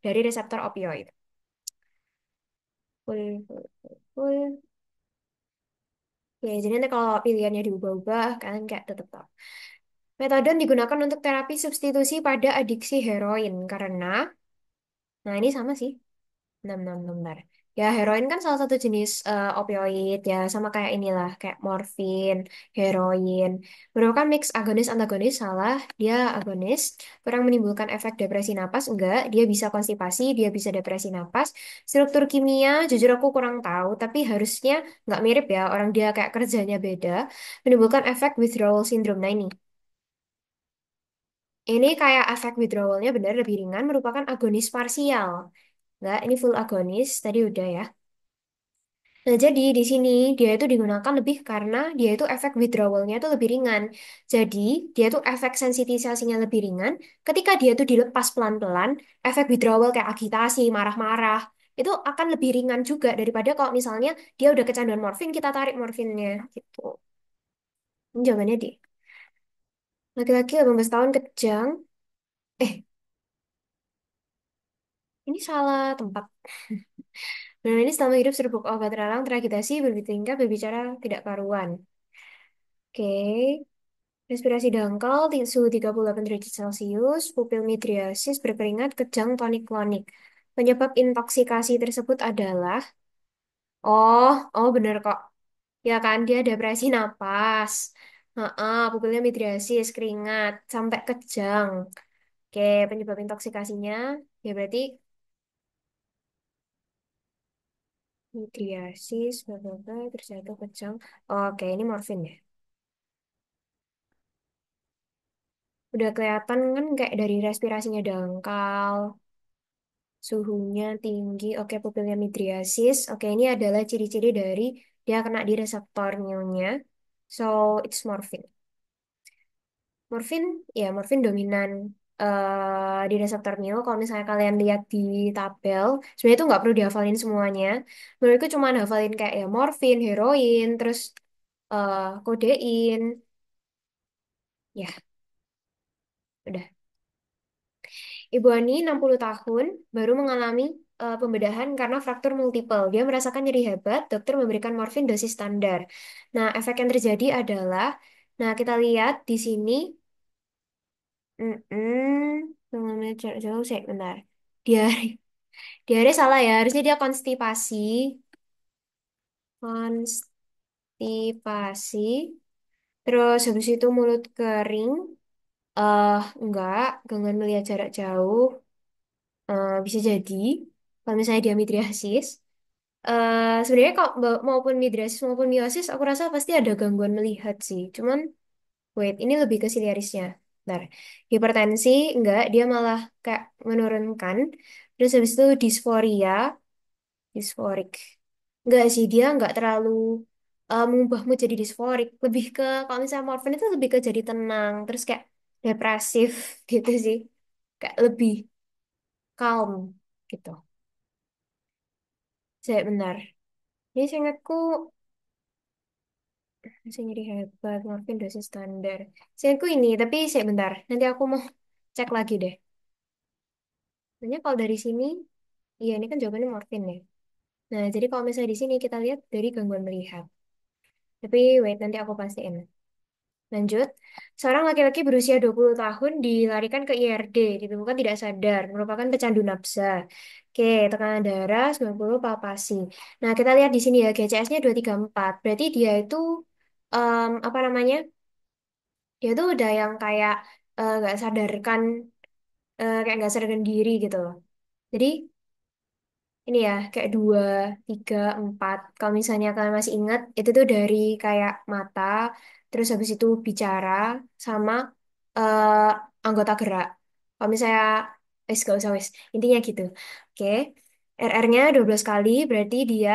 dari reseptor opioid. Full, full, full, full. Oke, jadi nanti kalau pilihannya diubah-ubah, kalian kayak tetap tahu. Metadon digunakan untuk terapi substitusi pada adiksi heroin karena, nah ini sama sih. Bentar. Ya, heroin kan salah satu jenis opioid ya, sama kayak inilah, kayak morfin, heroin. Merupakan mix agonis-antagonis, salah, dia agonis. Kurang menimbulkan efek depresi napas, enggak. Dia bisa konstipasi, dia bisa depresi napas. Struktur kimia, jujur aku kurang tahu, tapi harusnya nggak mirip ya, orang dia kayak kerjanya beda. Menimbulkan efek withdrawal syndrome. Nah ini kayak efek withdrawalnya benar lebih ringan, merupakan agonis parsial. Enggak, ini full agonis, tadi udah ya. Nah, jadi di sini dia itu digunakan lebih karena dia itu efek withdrawalnya itu lebih ringan. Jadi, dia itu efek sensitisasinya lebih ringan. Ketika dia itu dilepas pelan-pelan, efek withdrawal kayak agitasi, marah-marah, itu akan lebih ringan juga daripada kalau misalnya dia udah kecanduan morfin, kita tarik morfinnya gitu. Ini jawabannya di laki-laki 18 tahun kejang. Eh, ini salah tempat. Nah, ini selama hidup serbuk obat terlarang, teragitasi, berbitingkah, berbicara tidak karuan. Oke. Respirasi dangkal, suhu 38 derajat Celcius, pupil midriasis, berkeringat, kejang, tonik-klonik. Penyebab intoksikasi tersebut adalah, oh bener kok. Ya kan, dia depresi napas. Pupilnya midriasis, keringat, sampai kejang. Oke, penyebab intoksikasinya, ya berarti midriasis, bla bla bla, terus jatuh kejang. Oke, ini morfin ya. Udah kelihatan kan kayak dari respirasinya dangkal, suhunya tinggi. Oke, pupilnya midriasis. Oke, ini adalah ciri-ciri dari dia kena di reseptor nyonya. So, it's morphine. Morfin, ya morfin dominan di reseptor mio. Kalau misalnya kalian lihat di tabel, sebenarnya itu nggak perlu dihafalin semuanya. Menurutku cuma hafalin kayak ya morfin, heroin, terus kodein. Ya, udah. Ibu Ani 60 tahun baru mengalami pembedahan karena fraktur multiple. Dia merasakan nyeri hebat, dokter memberikan morfin dosis standar. Nah, efek yang terjadi adalah, nah kita lihat di sini, mengalami jarak jauh, sih, bentar. Diare, diare salah ya, harusnya dia konstipasi, konstipasi, terus habis itu mulut kering, enggak, gangguan melihat jarak jauh, bisa jadi, kalau misalnya dia midriasis. Sebenarnya kalau maupun midriasis maupun miosis, aku rasa pasti ada gangguan melihat sih. Cuman, wait, ini lebih ke siliarisnya. Bentar. Hipertensi, enggak, dia malah kayak menurunkan. Terus habis itu disforia, disforik. Enggak sih, dia enggak terlalu mengubah mood jadi disforik. Lebih ke, kalau misalnya morfin itu lebih ke jadi tenang. Terus kayak depresif gitu sih. Kayak lebih calm gitu. Saya benar. Ini saya ingatku masih nyeri hebat, morfin dosis standar. Saya ingatku ini, tapi saya bentar. Nanti aku mau cek lagi deh. Sebenarnya kalau dari sini, iya ini kan jawabannya morfin ya. Nah, jadi kalau misalnya di sini kita lihat dari gangguan melihat. Tapi wait, nanti aku pastiin. Lanjut, seorang laki-laki berusia 20 tahun dilarikan ke IRD, ditemukan tidak sadar, merupakan pecandu nafsa. Oke, tekanan darah 90 palpasi. Nah, kita lihat di sini ya, GCS-nya 234. Berarti dia itu, apa namanya, dia tuh udah yang kayak nggak sadarkan, kayak nggak sadarkan diri gitu loh. Jadi, ini ya, kayak 2, 3, 4. Kalau misalnya kalian masih ingat, itu tuh dari kayak mata, terus habis itu bicara, sama eh, anggota gerak. Kalau misalnya, gak usah, wes. Intinya gitu. Oke. RR-nya 12 kali, berarti dia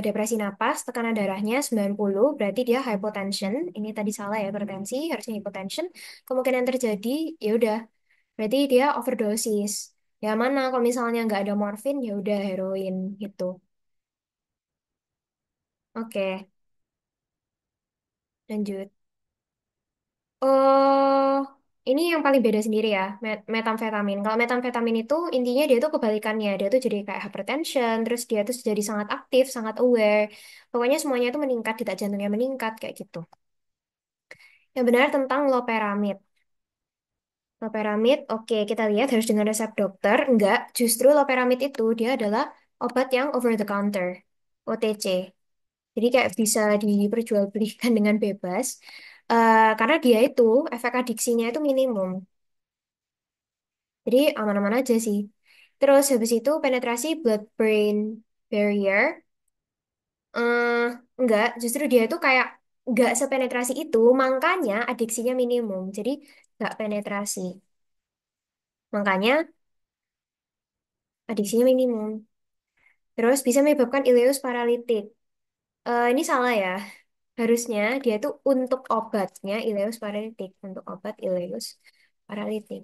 depresi napas, tekanan darahnya 90, berarti dia hypotension. Ini tadi salah ya, hipertensi, harusnya hypotension. Kemungkinan terjadi, ya udah, berarti dia overdosis. Ya mana kalau misalnya nggak ada morfin ya udah heroin gitu. Oke, lanjut. Oh, ini yang paling beda sendiri ya, metamfetamin. Kalau metamfetamin itu intinya dia tuh kebalikannya, dia tuh jadi kayak hypertension, terus dia tuh jadi sangat aktif, sangat aware. Pokoknya semuanya tuh meningkat, detak jantungnya meningkat kayak gitu. Yang benar tentang loperamid. Loperamid, oke, kita lihat harus dengan resep dokter. Enggak, justru loperamid itu dia adalah obat yang over the counter, OTC. Jadi kayak bisa diperjualbelikan dengan bebas. Karena dia itu efek adiksinya itu minimum. Jadi aman-aman aja sih. Terus habis itu penetrasi blood-brain barrier. eh enggak, justru dia itu kayak enggak sepenetrasi itu, makanya adiksinya minimum. Jadi enggak penetrasi. Makanya adiksinya minimum. Terus bisa menyebabkan ileus paralitik. Ini salah ya. Harusnya dia tuh untuk obatnya ileus paralitik, untuk obat ileus paralitik.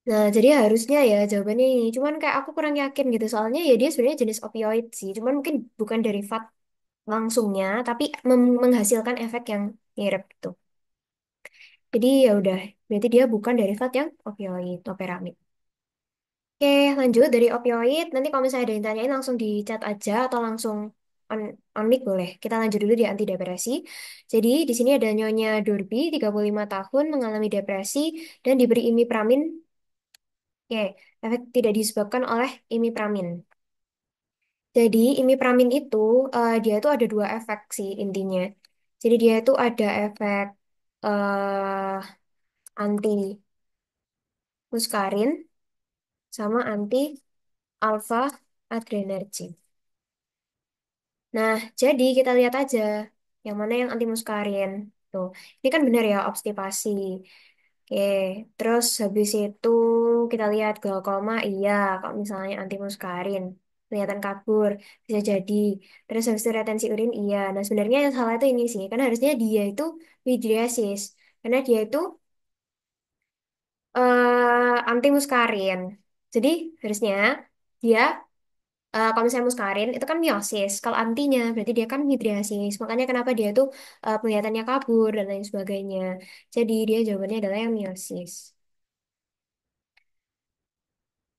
Nah, jadi harusnya ya jawabannya ini. Cuman kayak aku kurang yakin gitu. Soalnya ya dia sebenarnya jenis opioid sih. Cuman mungkin bukan derivat langsungnya, tapi menghasilkan efek yang mirip gitu. Jadi ya udah, berarti dia bukan derivat yang opioid, loperamid. Oke, lanjut dari opioid. Nanti kalau misalnya ada yang tanyain langsung di chat aja atau langsung on, on mic boleh. Kita lanjut dulu di antidepresi. Jadi di sini ada Nyonya Dorby, 35 tahun, mengalami depresi dan diberi imipramin. Oke, efek tidak disebabkan oleh imipramin. Jadi imipramin itu dia itu ada dua efek sih intinya. Jadi dia itu ada efek eh anti muskarin sama anti alfa adrenergic. Nah, jadi kita lihat aja yang mana yang anti muskarin. Tuh, ini kan benar ya obstipasi. Oke, terus habis itu kita lihat glaukoma, iya, kalau misalnya anti muskarin, kelihatan kabur, bisa jadi. Terus habis itu retensi urin, iya. Nah, sebenarnya yang salah itu ini sih, karena harusnya dia itu midriasis, karena dia itu anti muskarin. Jadi harusnya dia kalau misalnya muskarin itu kan meiosis. Kalau antinya berarti dia kan midriasis. Makanya kenapa dia itu penglihatannya kabur dan lain sebagainya. Jadi dia jawabannya adalah yang meiosis.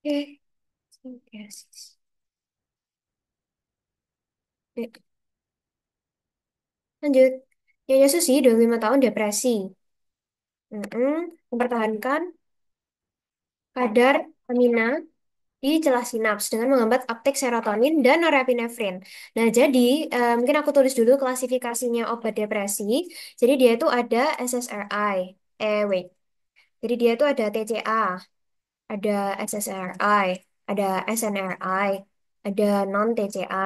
Oke, midriasis. Oke, lanjut. Ya Yesus sih 25 tahun depresi. Mempertahankan kadar amina di celah sinaps dengan menghambat uptake serotonin dan norepinefrin. Nah, jadi mungkin aku tulis dulu klasifikasinya obat depresi. Jadi dia itu ada SSRI. Wait. Jadi dia itu ada TCA, ada SSRI, ada SNRI, ada non-TCA,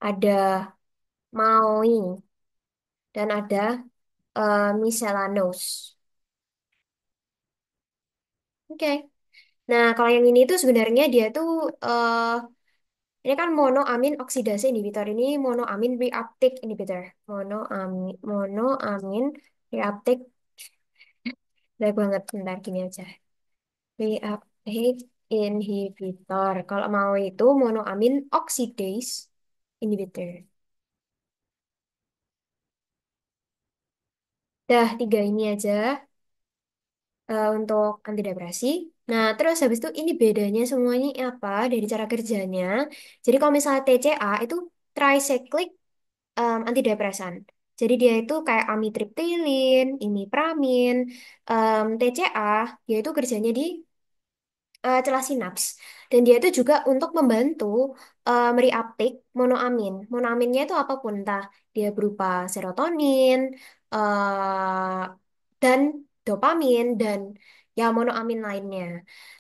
ada MAOI, dan ada miscellaneous. Oke. Nah, kalau yang ini tuh sebenarnya dia tuh ini kan monoamin oksidase inhibitor. Ini monoamin reuptake inhibitor. Monoamin reuptake. Baik banget. Bentar gini aja. Reuptake inhibitor. Kalau mau itu monoamin oxidase inhibitor. Dah, tiga ini aja untuk antidepresi. Nah, terus habis itu ini bedanya semuanya apa dari cara kerjanya. Jadi kalau misalnya TCA itu tricyclic antidepresan. Jadi dia itu kayak amitriptilin, imipramin, TCA, dia itu kerjanya di celah sinaps. Dan dia itu juga untuk membantu mereuptake monoamin. Monoaminnya itu apapun, entah dia berupa serotonin, dan dopamin, dan ya monoamin lainnya.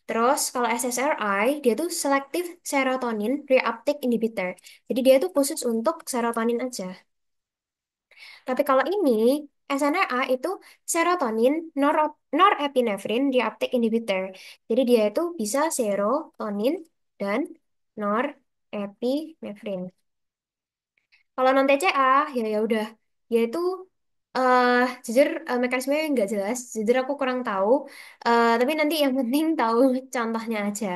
Terus kalau SSRI, dia tuh selective serotonin reuptake inhibitor. Jadi dia itu khusus untuk serotonin aja. Tapi kalau ini, SNRI itu serotonin norepinefrin reuptake inhibitor. Jadi dia itu bisa serotonin dan norepinefrin. Kalau non TCA ya ya udah, yaitu eh jujur mekanismenya nggak jelas. Jujur aku kurang tahu. Tapi nanti yang penting tahu contohnya aja.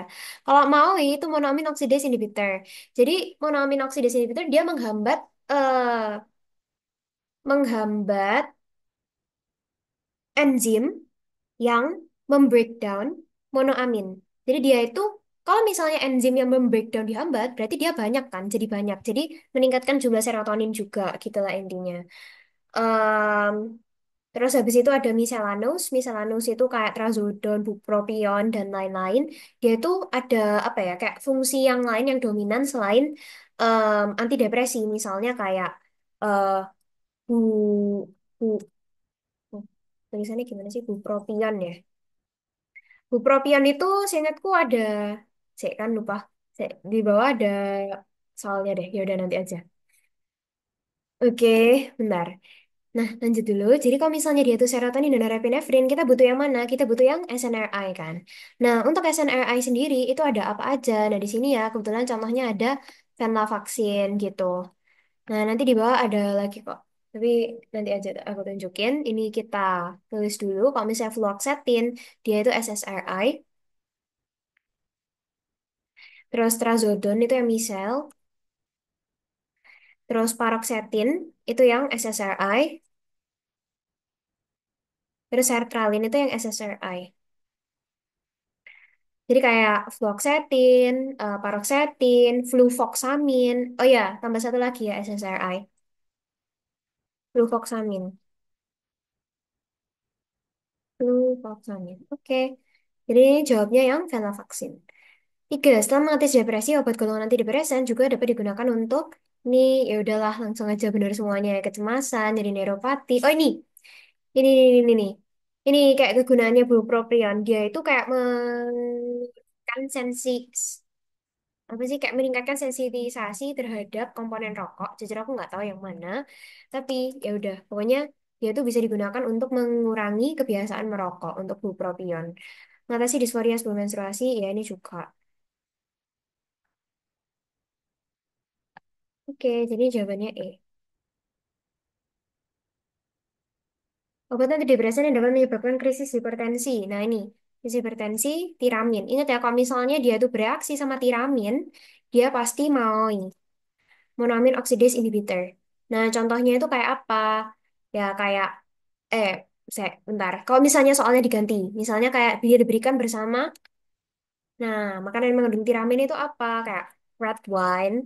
Kalau mau itu monoamin oxidase inhibitor. Jadi monoamin oxidase inhibitor dia menghambat enzim yang membreakdown monoamin. Jadi dia itu kalau misalnya enzim yang membreakdown dihambat, berarti dia banyak kan, jadi banyak. Jadi meningkatkan jumlah serotonin juga, gitulah intinya. Em, Terus habis itu ada miscellaneous. Miscellaneous itu kayak trazodone, bupropion, dan lain-lain. Dia itu ada apa ya, kayak fungsi yang lain yang dominan selain antidepresi. Misalnya kayak eh bu, bu, bu- tulisannya gimana sih? Bupropion ya. Bupropion itu seingatku ada, saya kan lupa. Di bawah ada soalnya deh. Ya udah nanti aja. Oke, bentar. Nah, lanjut dulu. Jadi kalau misalnya dia itu serotonin dan norepinefrin, kita butuh yang mana? Kita butuh yang SNRI kan. Nah, untuk SNRI sendiri itu ada apa aja? Nah, di sini ya kebetulan contohnya ada venlafaxine gitu. Nah, nanti di bawah ada lagi kok. Tapi nanti aja aku tunjukin. Ini kita tulis dulu. Kalau misalnya fluoxetine, dia itu SSRI. Terus trazodone itu yang misel. Terus paroxetine itu yang SSRI. Terus sertralin itu yang SSRI. Jadi kayak fluoxetine, paroxetine, fluvoxamine. Oh ya, tambah satu lagi ya SSRI. Fluvoxamine. Fluvoxamine. Oke. Jadi ini jawabnya yang venlafaxine. Tiga, setelah mengatasi depresi, obat golongan antidepresan juga dapat digunakan untuk Ini ya udahlah langsung aja bener semuanya. Kecemasan, jadi neuropati. Oh ini nih. Ini kayak kegunaannya bupropion. Dia itu kayak meningkatkan apa sih kayak meningkatkan sensitisasi terhadap komponen rokok. Jujur aku nggak tahu yang mana, tapi ya udah pokoknya dia tuh bisa digunakan untuk mengurangi kebiasaan merokok untuk bupropion. Mengatasi disforia sebelum menstruasi, ya ini juga. Oke, jadi jawabannya E. Obat antidepresan yang dapat menyebabkan krisis hipertensi. Nah ini, krisis hipertensi, tiramin. Ingat ya, kalau misalnya dia tuh bereaksi sama tiramin, dia pasti mau ini, monoamin oxidase inhibitor. Nah, contohnya itu kayak apa? Ya kayak, eh, bentar. Kalau misalnya soalnya diganti, misalnya kayak dia diberikan bersama, nah, makanan yang mengandung tiramin itu apa? Kayak red wine,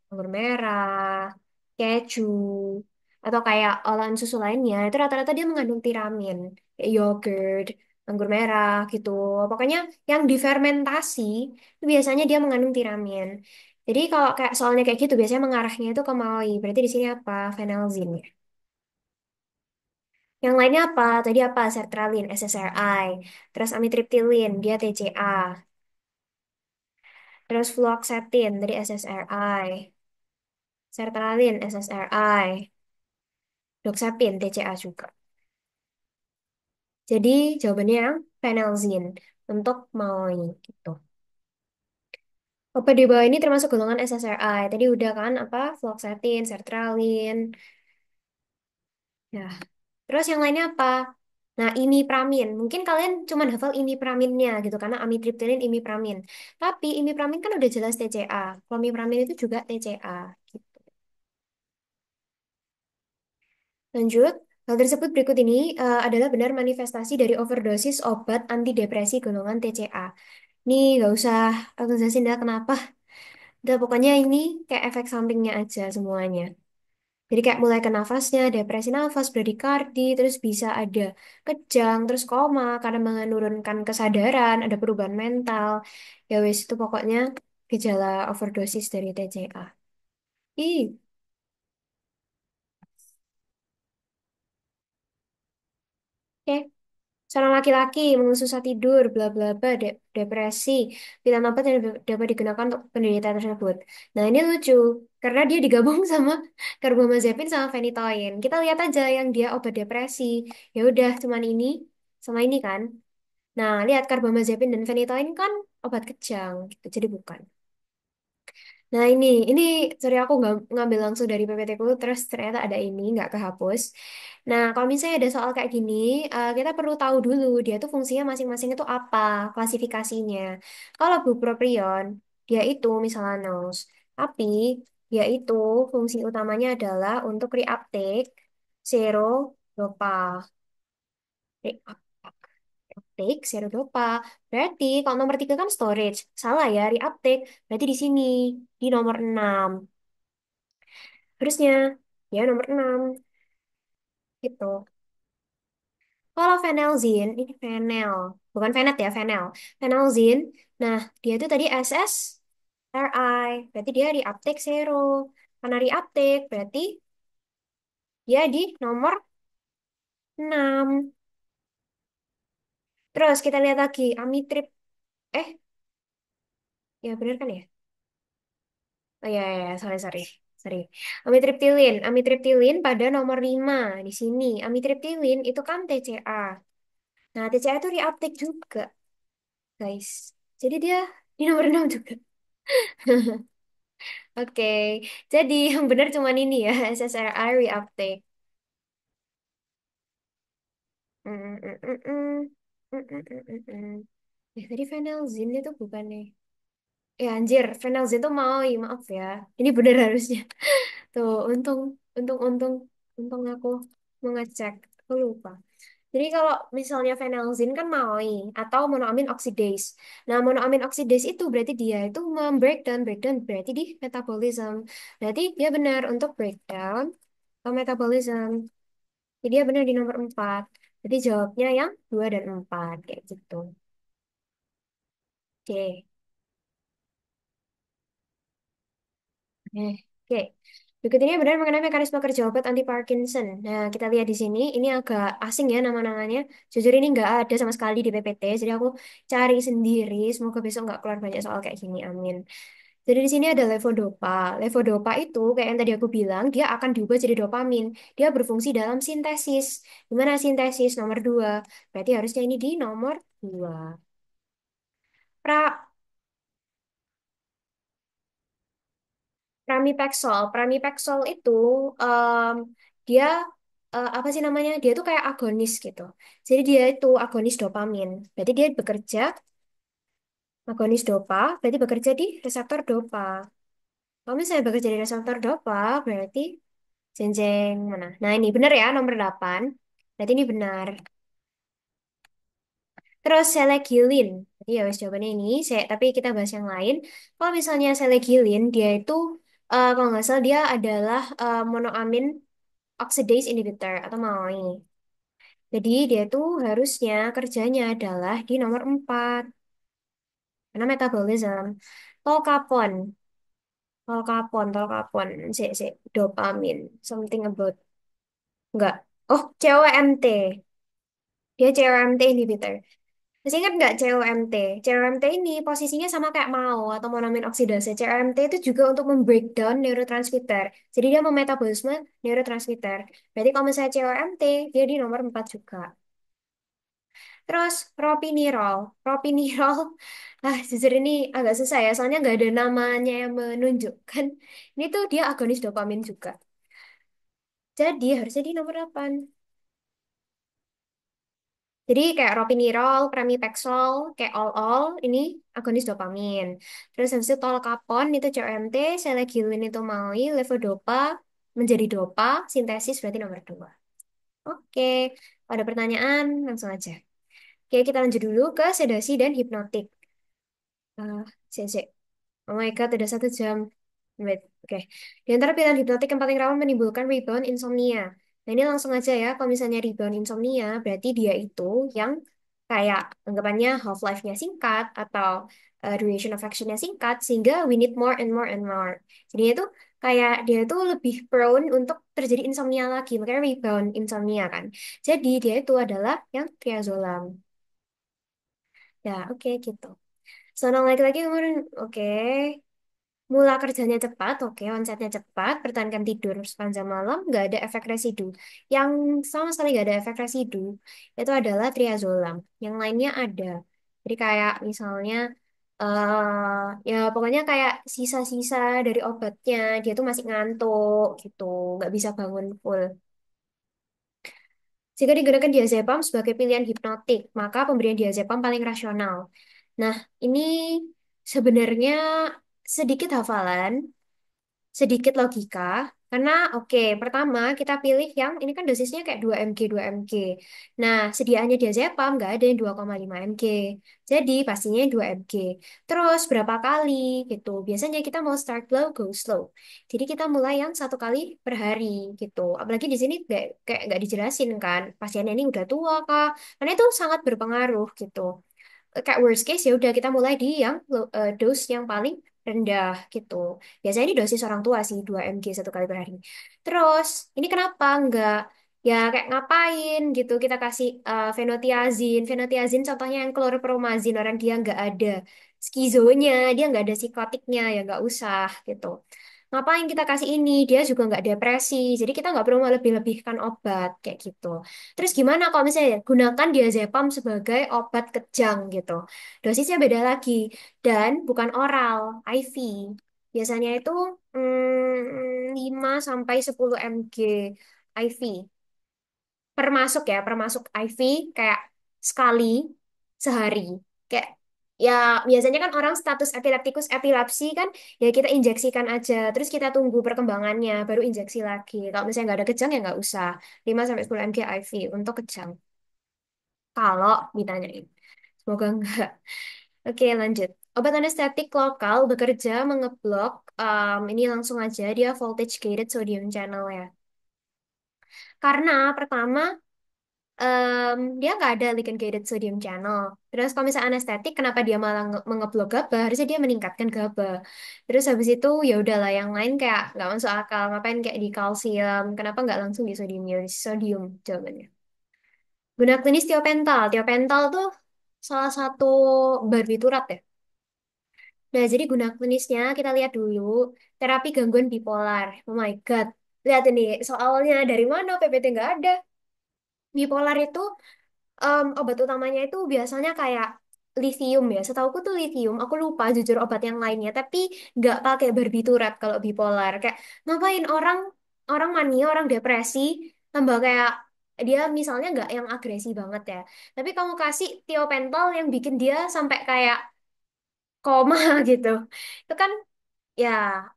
anggur merah, keju, atau kayak olahan susu lainnya, itu rata-rata dia mengandung tiramin. Kayak yogurt, anggur merah gitu. Pokoknya yang difermentasi, itu biasanya dia mengandung tiramin. Jadi kalau kayak soalnya kayak gitu, biasanya mengarahnya itu ke MAOI. Berarti di sini apa? Phenelzine ya. Yang lainnya apa? Tadi apa? Sertralin, SSRI. Terus amitriptilin, dia TCA. Terus fluoxetine dari SSRI, sertralin SSRI, doxepin TCA juga. Jadi jawabannya yang phenelzine untuk MAOI gitu. Obat di bawah ini termasuk golongan SSRI. Tadi udah kan apa? Fluoxetine, sertralin. Ya. Terus yang lainnya apa? Nah, imipramin. Mungkin kalian cuma hafal imipraminnya gitu karena amitriptilin imipramin. Tapi imipramin kan udah jelas TCA. Kalau imipramin itu juga TCA. Lanjut, hal tersebut berikut ini adalah benar manifestasi dari overdosis obat antidepresi golongan TCA. Ini nggak usah aku jelasin dah kenapa. Udah pokoknya ini kayak efek sampingnya aja semuanya. Jadi kayak mulai ke nafasnya, depresi nafas, bradikardi, terus bisa ada kejang, terus koma karena menurunkan kesadaran, ada perubahan mental. Ya wes itu pokoknya gejala overdosis dari TCA. Ih, oke. Seorang laki-laki mengeluh susah tidur, bla bla bla, depresi, vitamin apa yang dapat digunakan untuk penderita tersebut. Nah ini lucu, karena dia digabung sama karbamazepin sama phenytoin. Kita lihat aja yang dia obat depresi. Ya udah, cuman ini sama ini kan. Nah lihat karbamazepin dan phenytoin kan obat kejang, gitu. Jadi bukan. Nah ini sorry aku nggak ngambil langsung dari PPT ku, terus ternyata ada ini nggak kehapus. Nah kalau misalnya ada soal kayak gini, kita perlu tahu dulu dia tuh fungsinya masing-masing itu apa, klasifikasinya. Kalau bupropion, dia itu misalnya NOS, tapi dia itu fungsi utamanya adalah untuk reuptake serodopa. Reuptake serodopa. Berarti kalau nomor 3 kan storage. Salah ya, reuptake. Berarti di sini, di nomor 6. Harusnya, ya nomor 6. Gitu. Kalau phenelzine, ini phenel. Bukan phenet ya, phenel. Phenelzine, nah dia itu tadi SSRI. Berarti dia reuptake zero. Karena reuptake, berarti dia di nomor 6. Terus kita lihat lagi, amitrip. Eh, ya bener kan ya? Oh ya, sorry. Sorry. Amitriptilin pada nomor 5 di sini. Amitriptilin itu kan TCA. Nah, TCA itu reuptake juga, guys. Jadi dia di nomor 6 juga. Oke. Jadi yang benar cuma ini ya, SSRI reuptake. Mm, mm, mm, mm. Mm, mm, mm, mm, mm. Tadi phenelzine itu bukan nih. Anjir, phenelzine itu mau, maaf ya. Ini benar harusnya. Tuh, untung aku mengecek. Aku lupa. Jadi kalau misalnya phenelzine kan MAOI atau monoamin oxidase. Nah, monoamin oxidase itu berarti dia itu breakdown berarti di metabolism. Berarti dia benar untuk breakdown atau metabolism. Jadi dia benar di nomor 4. Jadi jawabnya yang 2 dan 4 kayak gitu. Oke. Oke. Berikut ini benar mengenai mekanisme kerja obat anti Parkinson. Nah, kita lihat di sini, ini agak asing ya nama-namanya. Jujur ini nggak ada sama sekali di PPT, jadi aku cari sendiri. Semoga besok nggak keluar banyak soal kayak gini, amin. Jadi di sini ada levodopa. Levodopa itu, kayak yang tadi aku bilang, dia akan diubah jadi dopamin. Dia berfungsi dalam sintesis. Gimana sintesis? Nomor 2. Berarti harusnya ini di nomor 2. Pra, Pramipexol itu em, dia apa sih namanya? Dia tuh kayak agonis gitu. Jadi dia itu agonis dopamin. Berarti dia bekerja agonis dopa, berarti bekerja di reseptor dopa. Kalau misalnya bekerja di reseptor dopa, berarti jeng mana? Nah, ini benar ya nomor 8. Berarti ini benar. Terus selegilin. Jadi ya wes jawabannya ini. Tapi kita bahas yang lain. Kalau misalnya selegilin, dia itu kalau nggak salah dia adalah monoamin oxidase inhibitor atau MAOI. Jadi dia tuh harusnya kerjanya adalah di nomor 4 karena metabolism. Tolkapon, tolkapon, dopamin, something about, enggak. Oh, COMT. Dia COMT inhibitor. Masih ingat nggak COMT? COMT ini posisinya sama kayak MAO atau monoamin oksidase. COMT itu juga untuk membreakdown neurotransmitter. Jadi dia memetabolisme neurotransmitter. Berarti kalau misalnya COMT, dia di nomor 4 juga. Terus propinirol. Propinirol, jujur ini agak susah ya, soalnya nggak ada namanya yang menunjukkan. Ini tuh dia agonis dopamin juga. Jadi harusnya di nomor 8. Jadi kayak ropinirol, pramipexol, kayak all ini agonis dopamin. Terus habis itu tolcapone itu COMT, selegilin itu MAOI, levodopa menjadi dopa, sintesis berarti nomor 2. Oke, ada pertanyaan langsung aja. Oke, kita lanjut dulu ke sedasi dan hipnotik. Ah, cek. Oh my God, udah 1 jam. Wait, oke. Di antara pilihan hipnotik yang paling rawan menimbulkan rebound insomnia. Nah, ini langsung aja ya. Kalau misalnya rebound insomnia, berarti dia itu yang kayak anggapannya half-life-nya singkat atau duration of action-nya singkat, sehingga we need more and more and more. Jadi itu kayak dia itu lebih prone untuk terjadi insomnia lagi, makanya rebound insomnia kan. Jadi dia itu adalah yang triazolam. Ya, oke gitu. Seorang laki-laki umur, oke. Mula kerjanya cepat, oke, onsetnya cepat, pertahankan tidur sepanjang malam, nggak ada efek residu. Yang sama sekali nggak ada efek residu, itu adalah triazolam. Yang lainnya ada. Jadi kayak misalnya, ya pokoknya kayak sisa-sisa dari obatnya, dia tuh masih ngantuk gitu, nggak bisa bangun full. Jika digunakan diazepam sebagai pilihan hipnotik, maka pemberian diazepam paling rasional. Nah, ini sebenarnya sedikit hafalan, sedikit logika karena oke pertama kita pilih yang ini kan dosisnya kayak 2 mg. Nah sediaannya diazepam nggak ada yang 2,5 mg, jadi pastinya yang 2 mg. Terus berapa kali gitu, biasanya kita mau start low go slow, jadi kita mulai yang 1 kali per hari gitu. Apalagi di sini kayak nggak dijelasin kan pasiennya ini udah tua kah, karena itu sangat berpengaruh gitu. Kayak worst case ya udah kita mulai di yang dose yang paling rendah gitu. Biasanya ini dosis orang tua sih 2 mg 1 kali per hari. Terus ini kenapa enggak ya kayak ngapain gitu kita kasih fenotiazin. Fenotiazin contohnya yang klorpromazin, orang dia nggak ada skizonya, dia nggak ada psikotiknya ya nggak usah gitu. Ngapain kita kasih ini? Dia juga nggak depresi. Jadi kita nggak perlu melebih-lebihkan obat kayak gitu. Terus gimana kalau misalnya gunakan diazepam sebagai obat kejang gitu. Dosisnya beda lagi dan bukan oral, IV. Biasanya itu 5 sampai 10 mg IV. Permasuk IV kayak sekali sehari. Kayak ya biasanya kan orang status epileptikus epilepsi kan ya kita injeksikan aja terus kita tunggu perkembangannya baru injeksi lagi. Kalau misalnya nggak ada kejang ya nggak usah 5 sampai 10 mg IV untuk kejang. Kalau ditanyain. Semoga enggak. Oke, lanjut. Obat anestetik lokal bekerja mengeblok ini langsung aja dia voltage gated sodium channel ya. Karena pertama dia nggak ada ligand gated sodium channel. Terus kalau misalnya anestetik, kenapa dia malah mengeblok GABA? Harusnya dia meningkatkan GABA. Terus habis itu ya udahlah yang lain kayak nggak masuk akal. Ngapain kayak di kalsium? Kenapa nggak langsung di sodium? Ya, sodium jawabannya. Guna klinis tiopental. Tiopental tuh salah satu barbiturat ya. Nah, jadi guna klinisnya kita lihat dulu terapi gangguan bipolar. Oh my God. Lihat ini soalnya dari mana PPT nggak ada. Bipolar itu obat utamanya itu biasanya kayak lithium ya. Setauku tuh lithium. Aku lupa jujur obat yang lainnya. Tapi nggak pakai barbiturat kalau bipolar. Kayak ngapain orang orang mania, orang depresi, tambah kayak dia misalnya nggak yang agresi banget ya. Tapi kamu kasih tiopental yang bikin dia sampai kayak koma gitu. Itu kan ya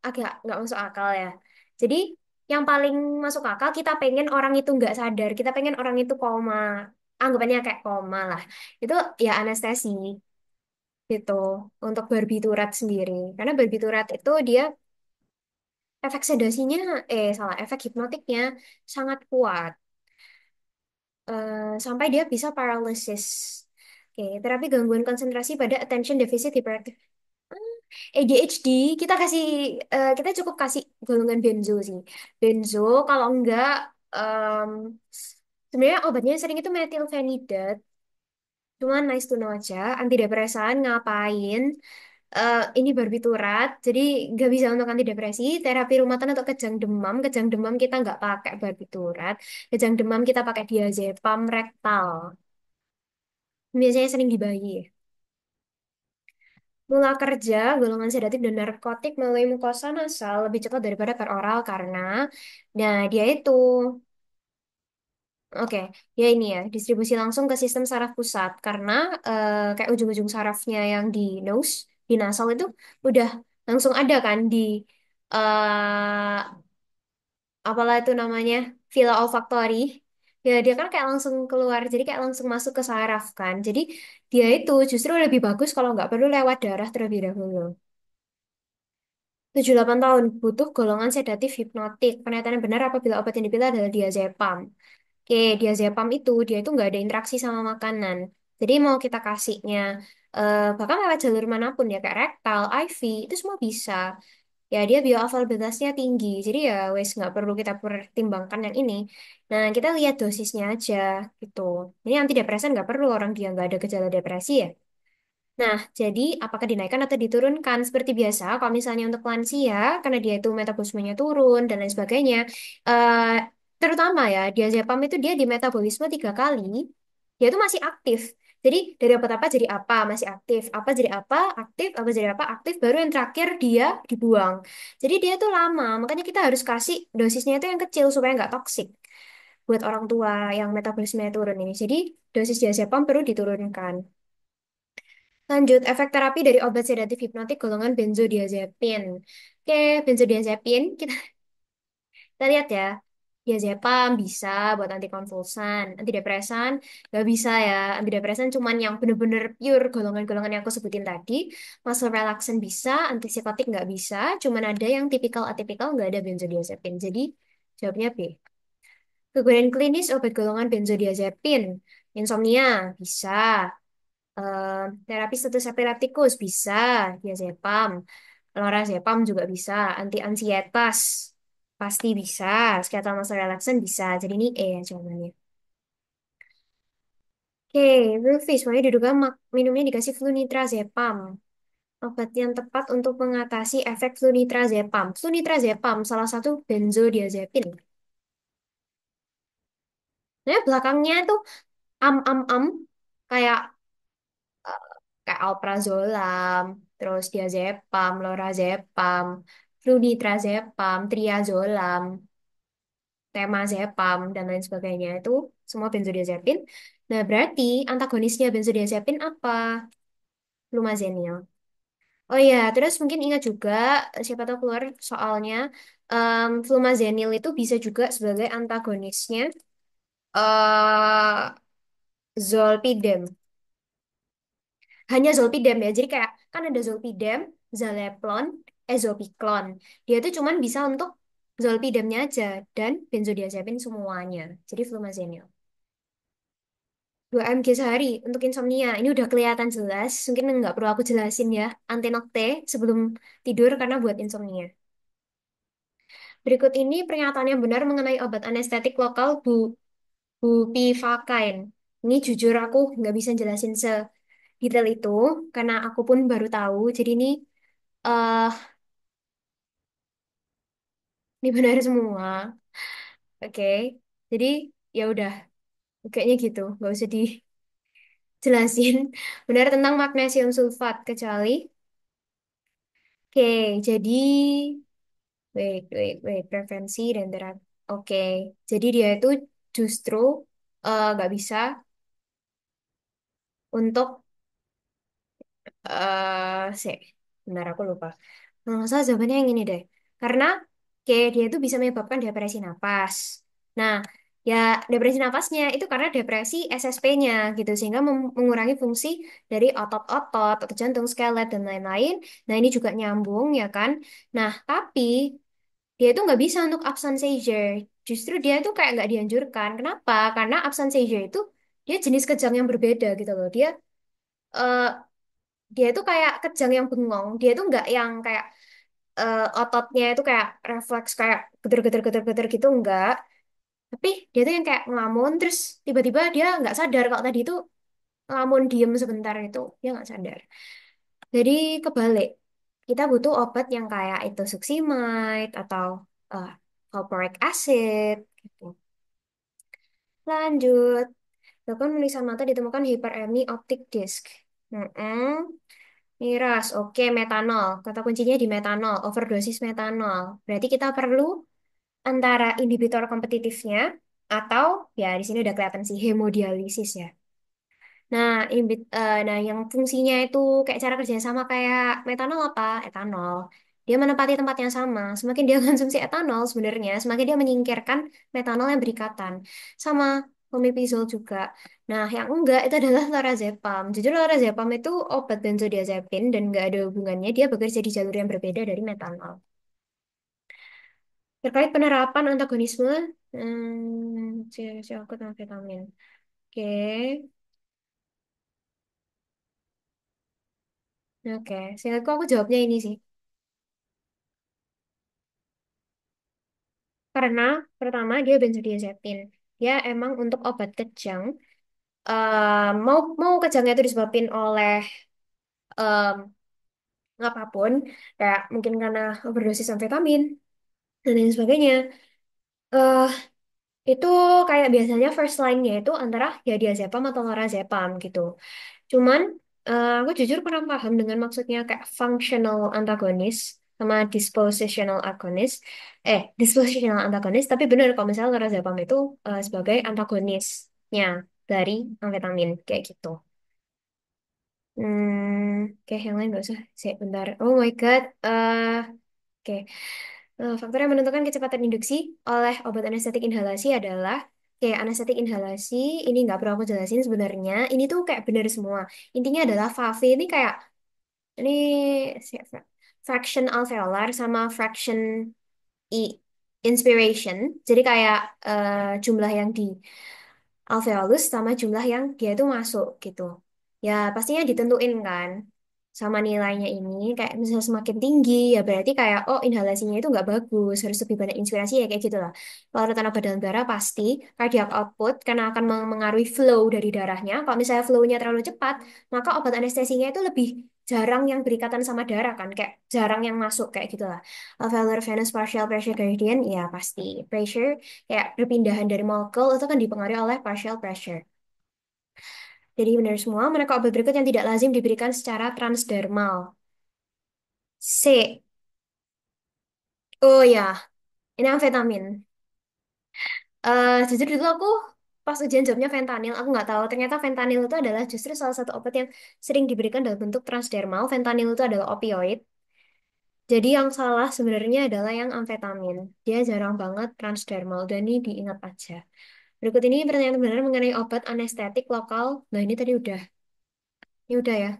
agak nggak masuk akal ya. Jadi yang paling masuk akal kita pengen orang itu nggak sadar, kita pengen orang itu koma, anggapannya kayak koma lah. Itu ya anestesi gitu untuk barbiturat sendiri. Karena barbiturat itu dia efek sedasinya, salah, efek hipnotiknya sangat kuat. Sampai dia bisa paralysis. Oke, terapi gangguan konsentrasi pada attention deficit hyperactive. ADHD kita cukup kasih golongan benzo sih. Benzo kalau enggak em, sebenarnya obatnya sering itu metilfenidat. Cuman nice to know aja. Antidepresan ngapain? Ini barbiturat, jadi nggak bisa untuk antidepresi. Terapi rumahan untuk kejang demam kita nggak pakai barbiturat. Kejang demam kita pakai diazepam rektal. Biasanya sering di bayi. Mula kerja, golongan sedatif dan narkotik melalui mukosa nasal lebih cepat daripada peroral karena, nah dia itu, oke, ya ini ya, distribusi langsung ke sistem saraf pusat karena kayak ujung-ujung sarafnya yang di nose, di nasal itu udah langsung ada kan di eh apalah itu namanya, villi olfactory. Ya dia kan kayak langsung keluar, jadi kayak langsung masuk ke saraf kan. Jadi dia itu justru lebih bagus kalau nggak perlu lewat darah terlebih dahulu. 7-8 tahun butuh golongan sedatif hipnotik. Pernyataan yang benar apabila obat yang dipilih adalah diazepam. Oke, diazepam itu dia itu nggak ada interaksi sama makanan. Jadi mau kita kasihnya bahkan lewat jalur manapun ya kayak rektal, IV itu semua bisa. Ya dia bioavailabilitasnya tinggi. Jadi ya wes nggak perlu kita pertimbangkan yang ini. Nah kita lihat dosisnya aja gitu. Ini antidepresan nggak perlu orang dia nggak ada gejala depresi ya. Nah, jadi apakah dinaikkan atau diturunkan? Seperti biasa, kalau misalnya untuk lansia, karena dia itu metabolismenya turun dan lain sebagainya, eh, terutama ya, diazepam itu dia di metabolisme 3 kali, dia itu masih aktif. Jadi dari apa jadi apa, masih aktif. Apa jadi apa, aktif. Apa jadi apa, aktif. Baru yang terakhir dia dibuang. Jadi dia itu lama, makanya kita harus kasih dosisnya itu yang kecil supaya nggak toksik buat orang tua yang metabolismenya turun ini. Jadi dosis diazepam perlu diturunkan. Lanjut, efek terapi dari obat sedatif hipnotik golongan benzodiazepin. Oke, benzodiazepin, kita lihat ya. Diazepam bisa buat antikonvulsan. Antidepresan nggak bisa ya. Antidepresan cuman yang bener-bener pure golongan-golongan yang aku sebutin tadi. Muscle relaxant bisa, antipsikotik nggak bisa. Cuman ada yang tipikal atipikal nggak ada benzodiazepin. Jadi jawabnya B. Kegunaan klinis obat golongan benzodiazepin. Insomnia bisa. Terapi status epileptikus bisa, diazepam, lorazepam juga bisa, anti ansietas pasti bisa, skeletal muscle relaxant bisa. Jadi ini E ya jawabannya. Oke, Wilfish, makanya diduga minumnya dikasih flunitrazepam. Obat yang tepat untuk mengatasi efek flunitrazepam. Flunitrazepam salah satu benzodiazepin. Nah, belakangnya tuh am kayak eh, kayak alprazolam, terus diazepam, lorazepam, flunitrazepam, triazolam, temazepam, dan lain sebagainya. Itu semua benzodiazepin. Nah, berarti antagonisnya benzodiazepin apa? Flumazenil. Oh iya, terus mungkin ingat juga, siapa tahu keluar soalnya, flumazenil itu bisa juga sebagai antagonisnya zolpidem. Hanya zolpidem ya. Jadi kayak kan ada zolpidem, zaleplon, ezopiclon. Dia tuh cuman bisa untuk zolpidemnya aja dan benzodiazepin semuanya. Jadi flumazenil. 2 mg sehari untuk insomnia. Ini udah kelihatan jelas. Mungkin nggak perlu aku jelasin ya. Antinokte sebelum tidur karena buat insomnia. Berikut ini pernyataan yang benar mengenai obat anestetik lokal bupivacaine. Ini jujur aku nggak bisa jelasin sedetail itu karena aku pun baru tahu. Jadi eh ini benar semua. Oke. Jadi ya udah, kayaknya gitu. Nggak usah dijelasin. Benar tentang magnesium sulfat kecuali. Oke, jadi prevensi dan terapi. Oke, jadi dia itu justru nggak bisa untuk sih, benar aku lupa. Nah, salah jawabannya yang ini deh. Karena kayak dia itu bisa menyebabkan depresi napas. Nah, ya depresi napasnya itu karena depresi SSP-nya gitu sehingga mengurangi fungsi dari otot-otot atau jantung, skelet dan lain-lain. Nah, ini juga nyambung ya kan. Nah, tapi dia itu nggak bisa untuk absen seizure. Justru dia itu kayak nggak dianjurkan. Kenapa? Karena absen seizure itu dia jenis kejang yang berbeda gitu loh. Eh, dia itu kayak kejang yang bengong. Dia itu nggak yang kayak ototnya itu kayak refleks kayak geter-geter gitu enggak. Tapi dia tuh yang kayak ngelamun terus tiba-tiba dia nggak sadar kalau tadi itu ngelamun diem sebentar itu dia nggak sadar. Jadi kebalik. Kita butuh obat yang kayak itu succinimide atau uh, valproic acid gitu. Lanjut. Lakukan pemeriksaan mata ditemukan hiperemi optik disk. Mm-mm. Miras, oke, metanol. Kata kuncinya di metanol, overdosis metanol. Berarti kita perlu antara inhibitor kompetitifnya atau ya di sini udah kelihatan sih hemodialisis ya. Nah, yang fungsinya itu kayak cara kerjanya sama kayak metanol apa? Etanol. Dia menempati tempat yang sama. Semakin dia konsumsi etanol sebenarnya, semakin dia menyingkirkan metanol yang berikatan. Sama omeprazole juga. Nah, yang enggak itu adalah lorazepam. Jujur lorazepam itu obat benzodiazepin dan nggak ada hubungannya. Dia bekerja di jalur yang berbeda dari metanol. Terkait penerapan antagonisme, si akut amfetamin. Oke, oke. Seingatku aku jawabnya ini sih. Karena pertama dia benzodiazepin. Dia emang untuk obat kejang. Mau mau kejangnya itu disebabin oleh em, apapun, kayak mungkin karena overdosis amfetamin dan lain sebagainya. eh itu kayak biasanya first line-nya itu antara ya diazepam atau lorazepam gitu. Cuman aku jujur kurang paham dengan maksudnya kayak functional antagonis sama dispositional agonist. Dispositional antagonis, tapi benar kalau misalnya lorazepam itu sebagai antagonisnya dari amfetamin kayak gitu. Oke, yang lain nggak usah. Saya bentar. Oh my God. Oke. Faktor yang menentukan kecepatan induksi oleh obat anestetik inhalasi adalah kayak anestetik inhalasi. Ini nggak perlu aku jelasin sebenarnya. Ini tuh kayak benar semua. Intinya adalah FAVE ini kayak ini fraction alveolar sama fraction i- inspiration. Jadi kayak jumlah yang di alveolus sama jumlah yang dia itu masuk gitu. Ya pastinya ditentuin kan sama nilainya ini kayak misalnya semakin tinggi ya berarti kayak oh inhalasinya itu nggak bagus harus lebih banyak inspirasi ya kayak gitulah. Kalau rata obat dalam darah pasti cardiac output karena akan mengaruhi flow dari darahnya. Kalau misalnya flow-nya terlalu cepat maka obat anestesinya itu lebih jarang yang berikatan sama darah kan kayak jarang yang masuk kayak gitulah. Alveolar venous partial pressure gradient ya pasti pressure kayak perpindahan dari molekul itu kan dipengaruhi oleh partial pressure. Jadi benar semua, mereka obat berikut yang tidak lazim diberikan secara transdermal. C. Oh ya, ini amfetamin. Jujur dulu aku pas ujian jawabnya fentanyl, aku nggak tahu. Ternyata fentanyl itu adalah justru salah satu obat yang sering diberikan dalam bentuk transdermal. Fentanyl itu adalah opioid. Jadi yang salah sebenarnya adalah yang amfetamin. Dia jarang banget transdermal dan ini diingat aja. Berikut ini pertanyaan benar mengenai obat anestetik lokal. Nah ini tadi udah. Ini udah ya.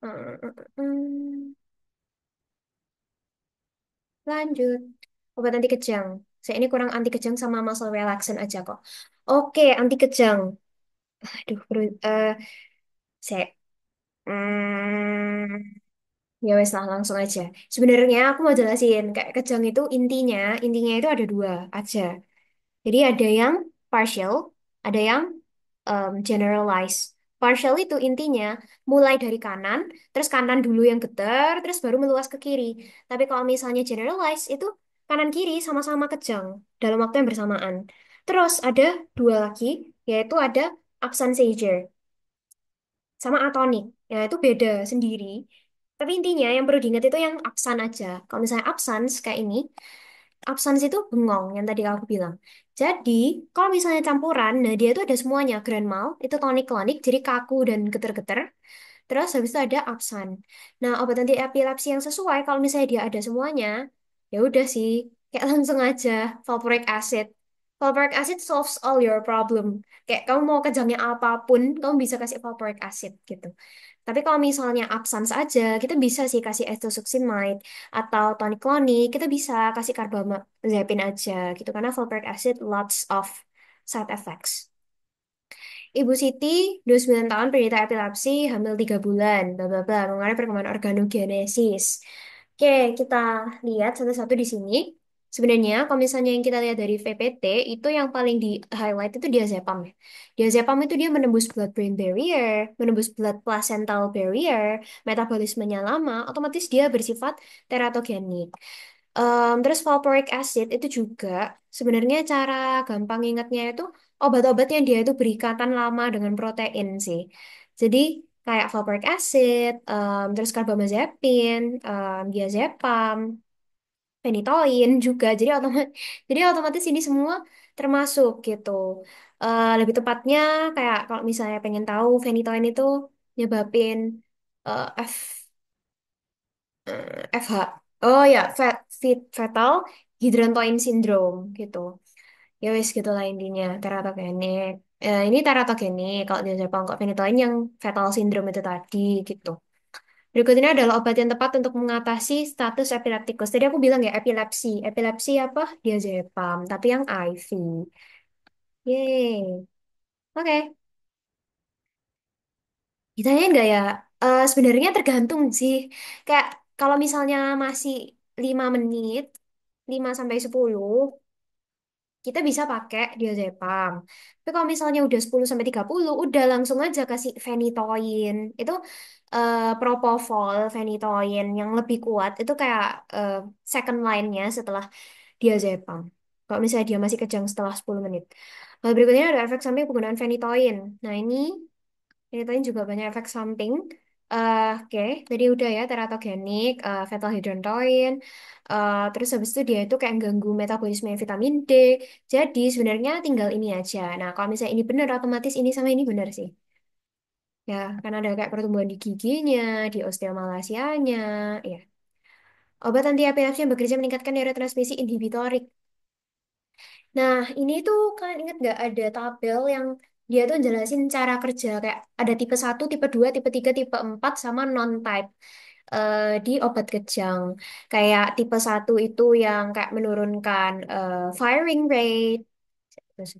Hmm. Lanjut. Obat anti kejang. Saya ini kurang anti kejang sama muscle relaxant aja kok. Oke, anti kejang. Aduh, saya ya wes lah langsung aja. Sebenarnya aku mau jelasin kayak kejang itu intinya itu ada dua aja. Jadi ada yang partial, ada yang generalize. Partial itu intinya mulai dari kanan, terus kanan dulu yang getar, terus baru meluas ke kiri. Tapi kalau misalnya generalize itu kanan kiri sama-sama kejang dalam waktu yang bersamaan. Terus ada dua lagi, yaitu ada absence seizure sama atonik. Ya, itu beda sendiri. Tapi intinya yang perlu diingat itu yang absan aja. Kalau misalnya absans kayak ini, absans itu bengong yang tadi aku bilang. Jadi, kalau misalnya campuran, nah dia itu ada semuanya. Grand mal, itu tonik-klonik, jadi kaku dan geter-geter. Terus habis itu ada Apsan. Nah, obat anti epilepsi yang sesuai kalau misalnya dia ada semuanya, ya udah sih, kayak langsung aja valproic acid. Valproic acid solves all your problem. Kayak kamu mau kejangnya apapun, kamu bisa kasih valproic acid gitu. Tapi kalau misalnya absans aja, kita bisa sih kasih acetosuccinate atau tonic-clonic, kita bisa kasih carbamazepine aja gitu karena valproic acid lots of side effects. Ibu Siti, 29 tahun, penderita epilepsi, hamil 3 bulan, bla bla bla, mengenai perkembangan organogenesis. Oke, kita lihat satu-satu di sini. Sebenarnya, kalau misalnya yang kita lihat dari VPT, itu yang paling di highlight itu diazepam ya. Diazepam itu dia menembus blood-brain barrier, menembus blood placental barrier, metabolismenya lama, otomatis dia bersifat teratogenik. Terus valproic acid itu juga sebenarnya cara gampang ingatnya itu obat-obat yang dia itu berikatan lama dengan protein sih. Jadi kayak valproic acid, terus carbamazepine, diazepam, phenytoin juga. Jadi otomatis ini semua termasuk gitu. Lebih tepatnya kayak kalau misalnya pengen tahu phenytoin itu nyebabin eh, F FH. Oh ya, fetal hydrantoin syndrome gitu. Ya wis gitu lah intinya, teratogenik. Ini teratogenik, kalau di Jepang kok phenytoin yang fetal syndrome itu tadi gitu. Berikut ini adalah obat yang tepat untuk mengatasi status epileptikus. Tadi aku bilang ya epilepsi. Epilepsi apa? Diazepam, tapi yang IV. Yeay. Oke. Ditanya nggak ya? Sebenarnya tergantung sih. Kayak kalau misalnya masih 5 menit, 5 sampai 10 kita bisa pakai diazepam. Tapi kalau misalnya udah 10 sampai 30 udah langsung aja kasih phenytoin. Itu propofol, phenytoin yang lebih kuat. Itu kayak eh, second line-nya setelah diazepam. Kalau misalnya dia masih kejang setelah 10 menit. Lalu berikutnya ada efek samping penggunaan phenytoin. Nah, ini phenytoin juga banyak efek samping. Oke, Jadi udah ya teratogenik, fetal hydrantoin. Terus habis itu dia itu kayak ganggu metabolisme vitamin D. Jadi sebenarnya tinggal ini aja. Nah, kalau misalnya ini benar, otomatis ini sama ini benar sih. Ya, karena ada kayak pertumbuhan di giginya, di osteomalasianya. Ya. Obat anti epilepsi yang bekerja meningkatkan neurotransmisi inhibitorik. Nah, ini tuh kalian ingat nggak ada tabel yang dia tuh jelasin cara kerja kayak ada tipe 1, tipe 2, tipe 3, tipe 4 sama non-type di obat kejang. Kayak tipe 1 itu yang kayak menurunkan firing rate, terus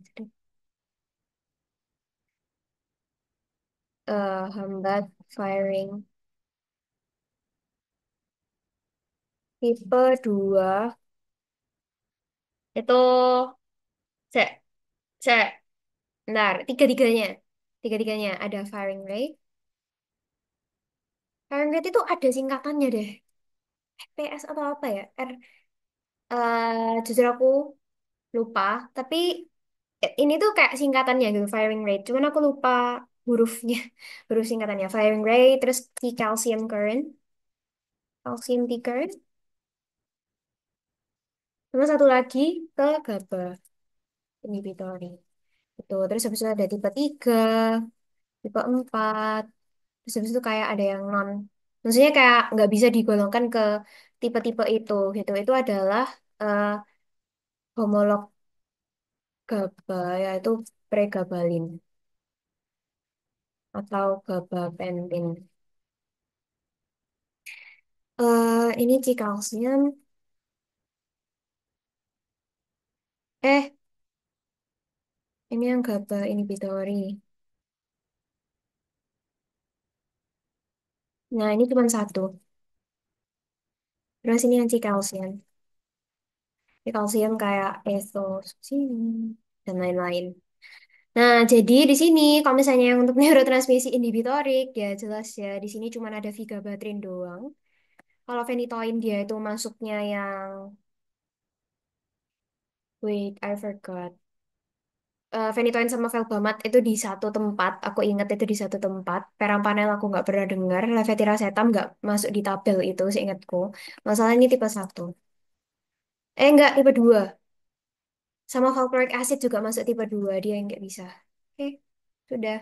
hambat firing. Tipe 2 itu cek cek benar, tiga-tiganya. Tiga-tiganya ada firing rate. Firing rate itu ada singkatannya deh. FPS atau apa ya? Jujur aku lupa, tapi ini tuh kayak singkatannya gitu, firing rate. Cuman aku lupa hurufnya, huruf singkatannya. Firing rate, terus T calcium current, calcium T current, sama satu lagi ke GABA inhibitory. Itu. Terus habis itu ada tipe 3, tipe 4, terus habis itu kayak ada yang non, maksudnya kayak nggak bisa digolongkan ke tipe-tipe itu gitu. Itu adalah eh, homolog GABA, yaitu pregabalin atau gabapentin. Ini cikalsium Eh, ini yang GABA inhibitory. Nah, ini cuma satu. Terus ini anti kalsium. Anti kalsium kayak ethosine dan lain-lain. Nah, jadi di sini kalau misalnya yang untuk neurotransmisi inhibitorik, ya jelas ya di sini cuma ada vigabatrin doang. Kalau phenytoin dia itu masuknya yang wait, I forgot. Phenytoin sama felbamate itu di satu tempat. Aku ingat itu di satu tempat. Perampanel aku nggak pernah dengar. Levetiracetam nggak masuk di tabel itu, seingatku. Masalah ini tipe satu. Nggak, tipe 2. Sama valproic acid juga masuk tipe 2. Dia yang nggak bisa. Oke, sudah.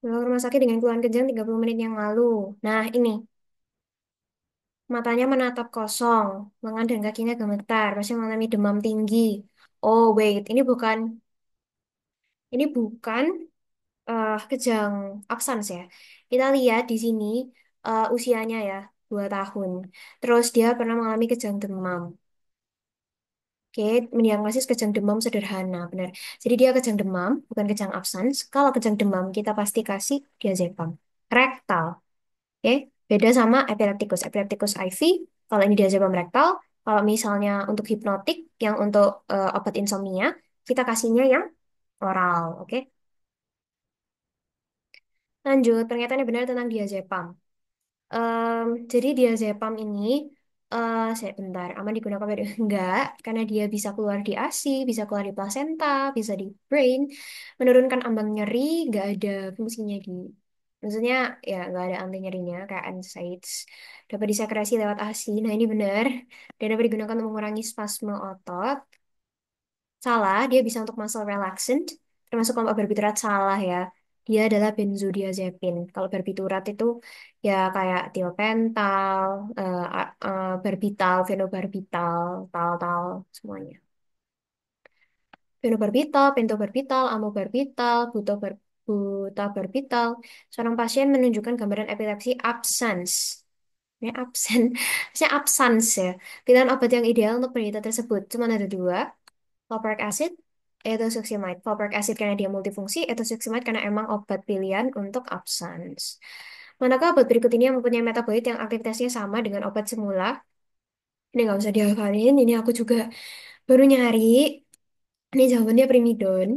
Pulang ke rumah sakit dengan keluhan kejang 30 menit yang lalu. Nah, ini. Matanya menatap kosong. Lengan dan kakinya gemetar. Masih mengalami demam tinggi. Oh, wait. Ini bukan kejang absans ya. Kita lihat di sini usianya ya, 2 tahun. Terus dia pernah mengalami kejang demam. Oke, mendiagnosis kejang demam sederhana, benar. Jadi dia kejang demam, bukan kejang absans. Kalau kejang demam, kita pasti kasih diazepam. Rektal, oke. Beda sama epilepticus. Epilepticus IV, kalau ini diazepam rektal. Kalau misalnya untuk hipnotik, yang untuk obat insomnia, kita kasihnya yang oral, oke. Lanjut, pernyataannya benar tentang diazepam. Jadi diazepam ini, saya bentar, aman digunakan enggak, karena dia bisa keluar di ASI, bisa keluar di plasenta, bisa di brain, menurunkan ambang nyeri, nggak ada fungsinya di, maksudnya ya nggak ada anti nyerinya kayak NSAIDs, dapat disekresi lewat ASI. Nah ini benar, dan dapat digunakan untuk mengurangi spasme otot. Salah, dia bisa untuk muscle relaxant, termasuk kelompok barbiturat salah ya. Dia adalah benzodiazepin. Kalau barbiturat itu ya kayak tiopental, barbital, fenobarbital, tal-tal semuanya. Fenobarbital, pentobarbital, amobarbital, butabarbital. Seorang pasien menunjukkan gambaran epilepsi absens. Ini absen, maksudnya absens ya. Pilihan obat yang ideal untuk penderita tersebut cuma ada dua, valproic acid, ethosuximide. Valproic acid karena dia multifungsi, ethosuximide karena emang obat pilihan untuk absence. Manakah obat berikut ini yang mempunyai metabolit yang aktivitasnya sama dengan obat semula? Ini nggak usah dihafalin, ini aku juga baru nyari. Ini jawabannya primidon.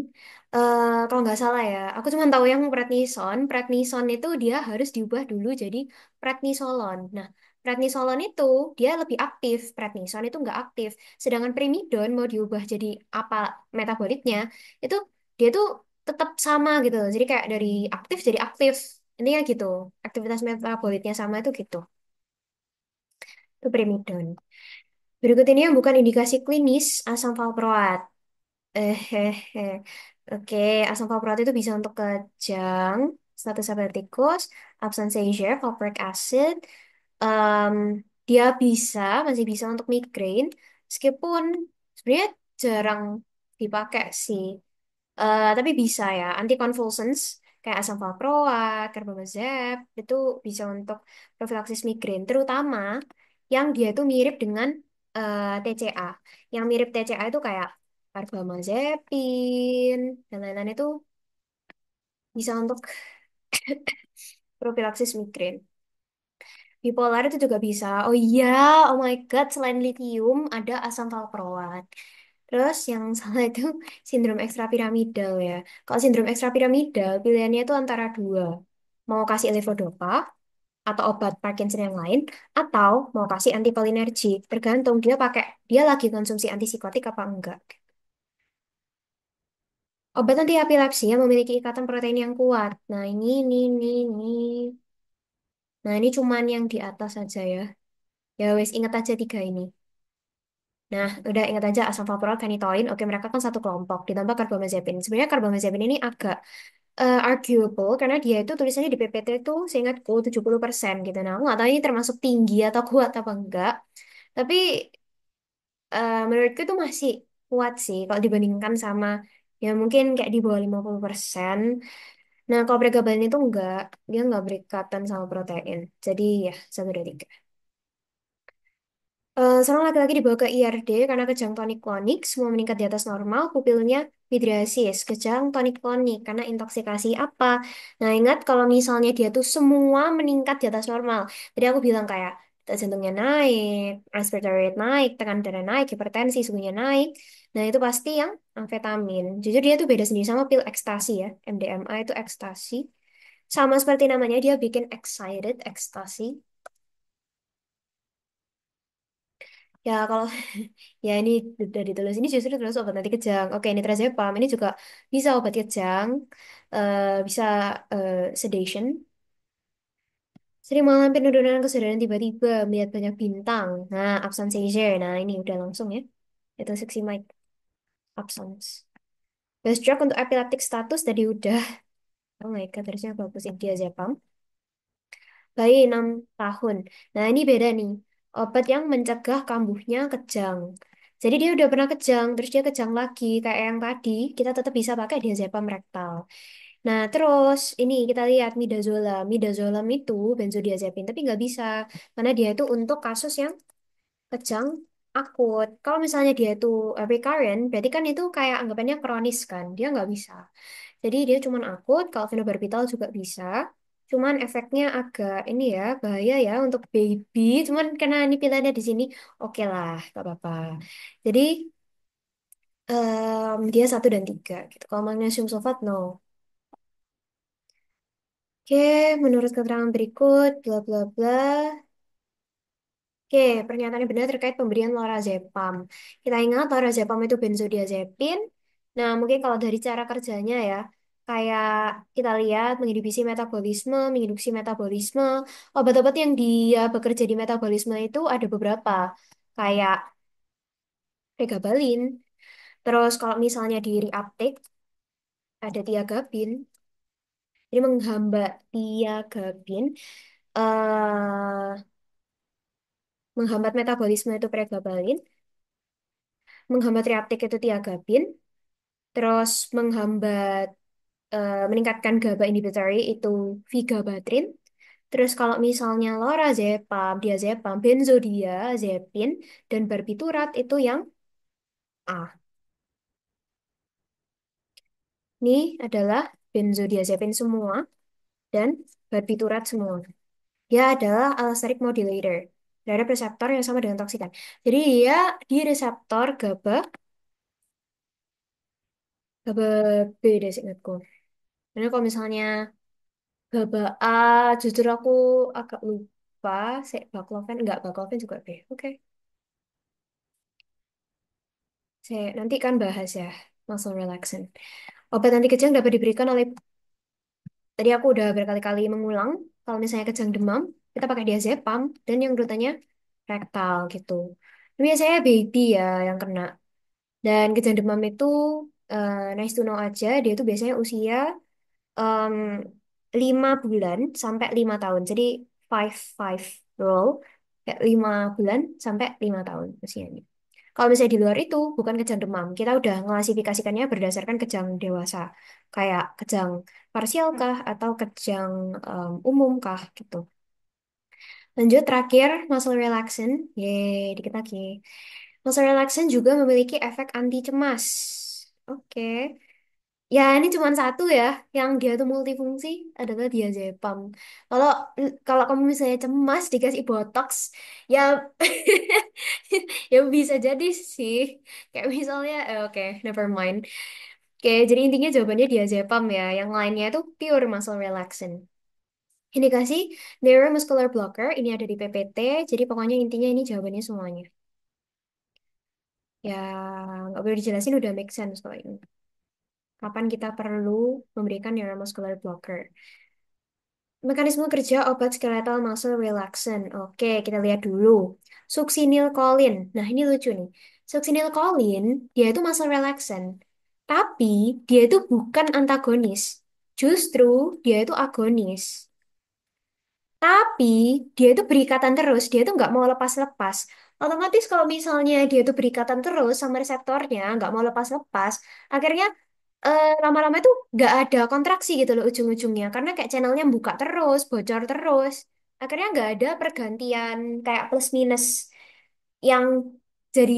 Kalau nggak salah ya, aku cuma tahu yang prednison. Prednison itu dia harus diubah dulu jadi prednisolon. Nah, prednisolon itu dia lebih aktif, prednison itu nggak aktif. Sedangkan primidon mau diubah jadi apa metabolitnya, itu dia tuh tetap sama gitu. Jadi kayak dari aktif jadi aktif. Intinya gitu. Aktivitas metabolitnya sama itu gitu. Itu primidon. Berikut ini yang bukan indikasi klinis asam valproat. Hehehe. Oke, asam valproat itu bisa untuk kejang, status epilepticus, absence seizure, valproic acid. Em, Dia masih bisa untuk migrain, meskipun sebenarnya jarang dipakai sih. Tapi bisa ya, anticonvulsants kayak asam valproat, carbamazep itu bisa untuk profilaksis migrain, terutama yang dia itu mirip dengan TCA. Yang mirip TCA itu kayak carbamazepin dan lain-lain itu bisa untuk profilaksis migrain. Bipolar itu juga bisa. Oh iya, oh my God, selain lithium ada asam valproat. Terus yang salah itu sindrom ekstrapiramidal ya. Kalau sindrom ekstrapiramidal pilihannya itu antara dua. Mau kasih levodopa atau obat Parkinson yang lain, atau mau kasih antikolinergik. Tergantung dia lagi konsumsi antipsikotik apa enggak. Obat anti epilepsi yang memiliki ikatan protein yang kuat. Nah, ini. Nah, ini cuman yang di atas saja ya. Ya wes, ingat aja tiga ini. Nah, udah ingat aja asam valproat, phenytoin. Oke, mereka kan satu kelompok. Ditambah carbamazepin. Sebenarnya carbamazepin ini agak arguable karena dia itu tulisannya di PPT itu seingatku 70% gitu. Nah, aku nggak tahu ini termasuk tinggi atau kuat apa enggak. Tapi menurutku itu masih kuat sih kalau dibandingkan sama ya mungkin kayak di bawah 50%. Nah, kalau pregabalin itu enggak, dia enggak berikatan sama protein. Jadi ya, 1, 2, 3. Seorang laki-laki dibawa ke IRD karena kejang tonik-klonik, semua meningkat di atas normal, pupilnya midriasis, kejang tonik-klonik, karena intoksikasi apa? Nah, ingat kalau misalnya dia tuh semua meningkat di atas normal. Tadi aku bilang kayak detak jantungnya naik, respiratory rate naik, tekanan darah naik, hipertensi, suhunya naik. Nah, itu pasti yang amfetamin. Jujur dia tuh beda sendiri sama pil ekstasi ya. MDMA itu ekstasi. Sama seperti namanya, dia bikin excited, ekstasi. Ya kalau ya ini udah ditulis ini justru terus obat anti kejang. Oke, ini trazepam ini juga bisa obat kejang, bisa sedation. Sering mengalami penurunan kesadaran tiba-tiba, melihat banyak bintang. Nah, absence seizure. Nah, ini udah langsung ya. Itu succinate absence. Best drug untuk epileptic status tadi udah. Oh my God, harusnya bagus ini diazepam. Bayi 6 tahun. Nah, ini beda nih. Obat yang mencegah kambuhnya kejang. Jadi dia udah pernah kejang, terus dia kejang lagi. Kayak yang tadi, kita tetap bisa pakai diazepam rektal. Nah, terus ini kita lihat midazolam. Midazolam itu benzodiazepin, tapi nggak bisa. Karena dia itu untuk kasus yang kejang akut. Kalau misalnya dia itu recurrent, berarti kan itu kayak anggapannya kronis kan. Dia nggak bisa. Jadi dia cuman akut, kalau fenobarbital juga bisa. Cuman efeknya agak ini ya, bahaya ya untuk baby. Cuman karena ini pilihannya di sini, oke lah, gak apa-apa. Jadi dia 1 dan 3 gitu. Kalau magnesium sulfat, no. Oke, menurut keterangan berikut, bla bla bla. Oke, pernyataan yang benar terkait pemberian lorazepam. Kita ingat lorazepam itu benzodiazepin. Nah, mungkin kalau dari cara kerjanya ya, kayak kita lihat menginhibisi metabolisme. Obat-obat yang dia bekerja di metabolisme itu ada beberapa, kayak pregabalin. Terus kalau misalnya di reuptake ada tiagabin. Jadi menghambat tiagabin, menghambat metabolisme itu pregabalin. Menghambat reuptake itu tiagabin, terus menghambat meningkatkan GABA inhibitory itu vigabatrin. Terus kalau misalnya lorazepam, diazepam, benzodiazepin, dan barbiturat itu yang A. Ini adalah benzodiazepin semua dan barbiturat semua. Dia adalah allosteric modulator terhadap reseptor yang sama dengan toksikan. Jadi dia di reseptor GABA, GABA B deh seingatku. Karena kalau misalnya GABA A, jujur aku agak lupa. Baclofen, enggak, baclofen juga B. Oke, saya nanti kan bahas ya, muscle relaxant. Obat anti kejang dapat diberikan oleh, tadi aku udah berkali-kali mengulang, kalau misalnya kejang demam, kita pakai diazepam, dan yang urutannya rektal gitu. Ini biasanya baby ya yang kena. Dan kejang demam itu, nice to know aja, dia itu biasanya usia em, 5 bulan sampai 5 tahun. Jadi five roll, kayak 5 bulan sampai 5 tahun usianya. Kalau misalnya di luar itu bukan kejang demam, kita udah klasifikasikannya berdasarkan kejang dewasa, kayak kejang parsial kah atau kejang umum kah gitu. Lanjut terakhir, muscle relaxant. Yeay, dikit lagi. Muscle relaxant juga memiliki efek anti cemas. Oke. Ya, ini cuma satu ya, yang dia tuh multifungsi adalah diazepam. Kalau kalau kamu misalnya cemas dikasih botox, ya ya bisa jadi sih. Kayak misalnya, oke, never mind. Oke, jadi intinya jawabannya diazepam ya. Yang lainnya itu pure muscle relaxant. Indikasi neuromuscular blocker ini ada di PPT. Jadi pokoknya intinya ini jawabannya semuanya. Ya, nggak perlu dijelasin udah make sense kok ini. Kapan kita perlu memberikan neuromuscular blocker? Mekanisme kerja obat skeletal muscle relaxant. Oke, kita lihat dulu. Succinylcholine. Nah, ini lucu nih. Succinylcholine, dia itu muscle relaxant. Tapi, dia itu bukan antagonis. Justru, dia itu agonis. Tapi, dia itu berikatan terus. Dia itu nggak mau lepas-lepas. Otomatis kalau misalnya dia itu berikatan terus sama reseptornya, nggak mau lepas-lepas, akhirnya lama-lama itu nggak ada kontraksi gitu loh ujung-ujungnya karena kayak channelnya buka terus bocor terus akhirnya nggak ada pergantian kayak plus minus yang jadi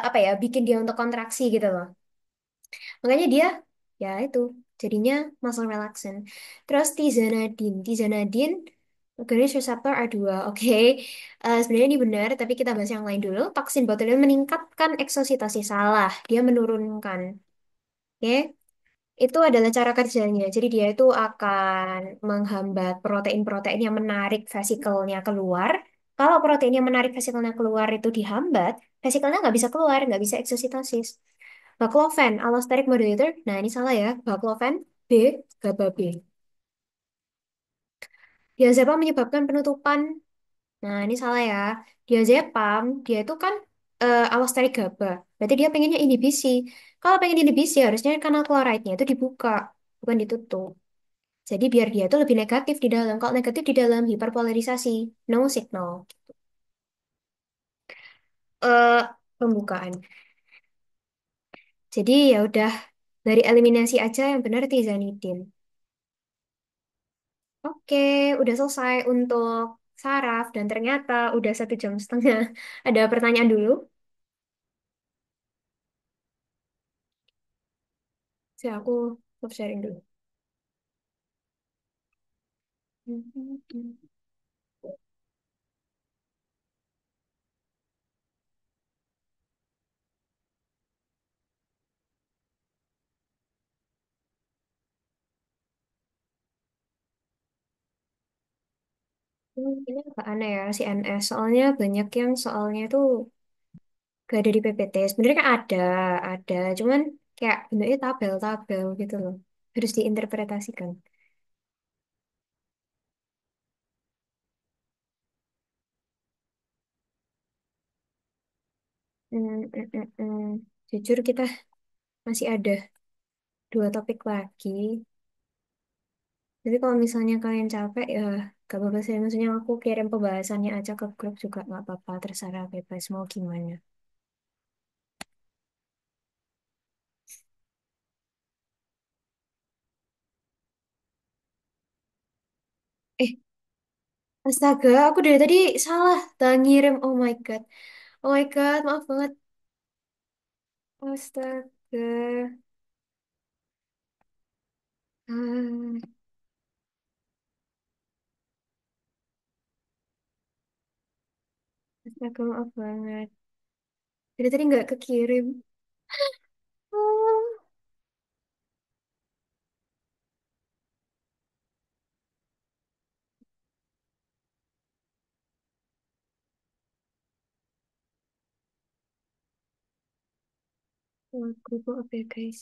apa ya, bikin dia untuk kontraksi gitu loh. Makanya dia ya itu jadinya muscle relaxant. Terus tizanidin agonis reseptor A2. Oke. Sebenarnya ini benar, tapi kita bahas yang lain dulu. Toksin botulinum meningkatkan eksositasi, salah. Dia menurunkan. Oke. Itu adalah cara kerjanya. Jadi dia itu akan menghambat protein-protein yang menarik vesikelnya keluar. Kalau protein yang menarik vesikelnya keluar itu dihambat, vesikelnya nggak bisa keluar, nggak bisa eksositosis. Baclofen, allosteric modulator. Nah, ini salah ya. Baclofen, B, GABA B. Diazepam menyebabkan penutupan. Nah, ini salah ya. Diazepam, dia itu kan allosteric GABA. Berarti dia pengennya inhibisi. Kalau pengen inhibisi, harusnya kanal kloride-nya itu dibuka, bukan ditutup. Jadi biar dia itu lebih negatif di dalam. Kalau negatif di dalam, hiperpolarisasi. No signal. eh Pembukaan. Jadi ya udah, dari eliminasi aja yang benar tizanidin. Oke, udah selesai untuk saraf dan ternyata udah 1 jam setengah. Ada pertanyaan dulu? Saya aku stop sharing dulu. Ini agak aneh ya CNS. Soalnya banyak yang soalnya itu gak ada di PPT. Sebenarnya kan ada. Cuman kayak bentuknya tabel-tabel gitu loh. Harus diinterpretasikan. Jujur kita masih ada 2 topik lagi. Jadi kalau misalnya kalian capek ya gak apa-apa sih. Maksudnya aku kirim pembahasannya aja ke grup juga nggak apa-apa. Terserah bebas mau gimana. Eh, astaga, aku dari tadi salah. Tak ngirim. Oh my God. Oh my God, maaf banget. Astaga. Ah, astaga, maaf banget. Dari tadi nggak kekirim. Oh, aku maaf ya guys.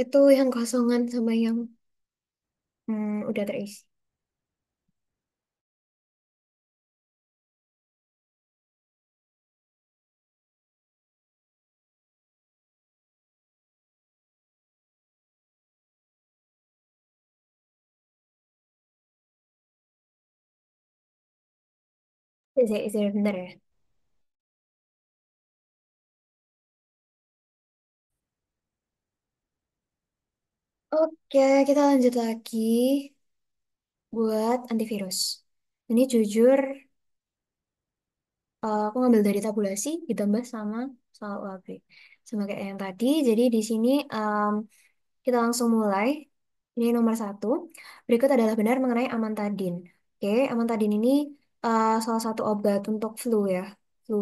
Itu yang kosongan sama yang udah terisi. Isi bentar ya. Oke, kita lanjut lagi buat antivirus. Ini jujur, aku ngambil dari tabulasi ditambah sama soal UAB. Sama kayak yang tadi, jadi di sini kita langsung mulai. Ini nomor 1. Berikut adalah benar mengenai amantadin. Oke, amantadin ini salah satu obat untuk flu ya. Flu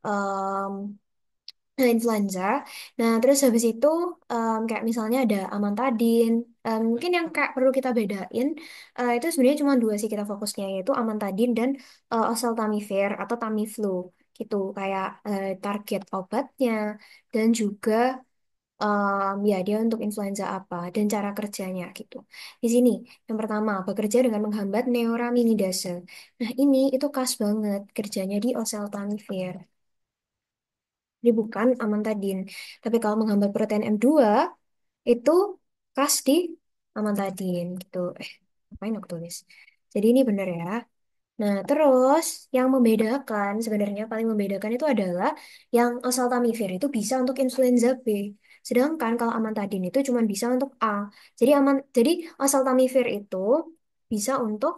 em, influenza. Nah, terus habis itu kayak misalnya ada amantadin. Mungkin yang kayak perlu kita bedain itu sebenarnya cuma 2 sih kita fokusnya, yaitu amantadin dan oseltamivir atau Tamiflu gitu. Kayak target obatnya dan juga ya dia untuk influenza apa dan cara kerjanya gitu. Di sini yang pertama bekerja dengan menghambat neuraminidase. Nah, ini itu khas banget kerjanya di oseltamivir. Ini bukan amantadin. Tapi kalau menghambat protein M2 itu khas di amantadin gitu. Ngapain aku tulis? Jadi ini benar ya. Nah, terus yang membedakan sebenarnya paling membedakan itu adalah yang oseltamivir itu bisa untuk influenza B. Sedangkan kalau amantadin itu cuma bisa untuk A. Jadi oseltamivir itu bisa untuk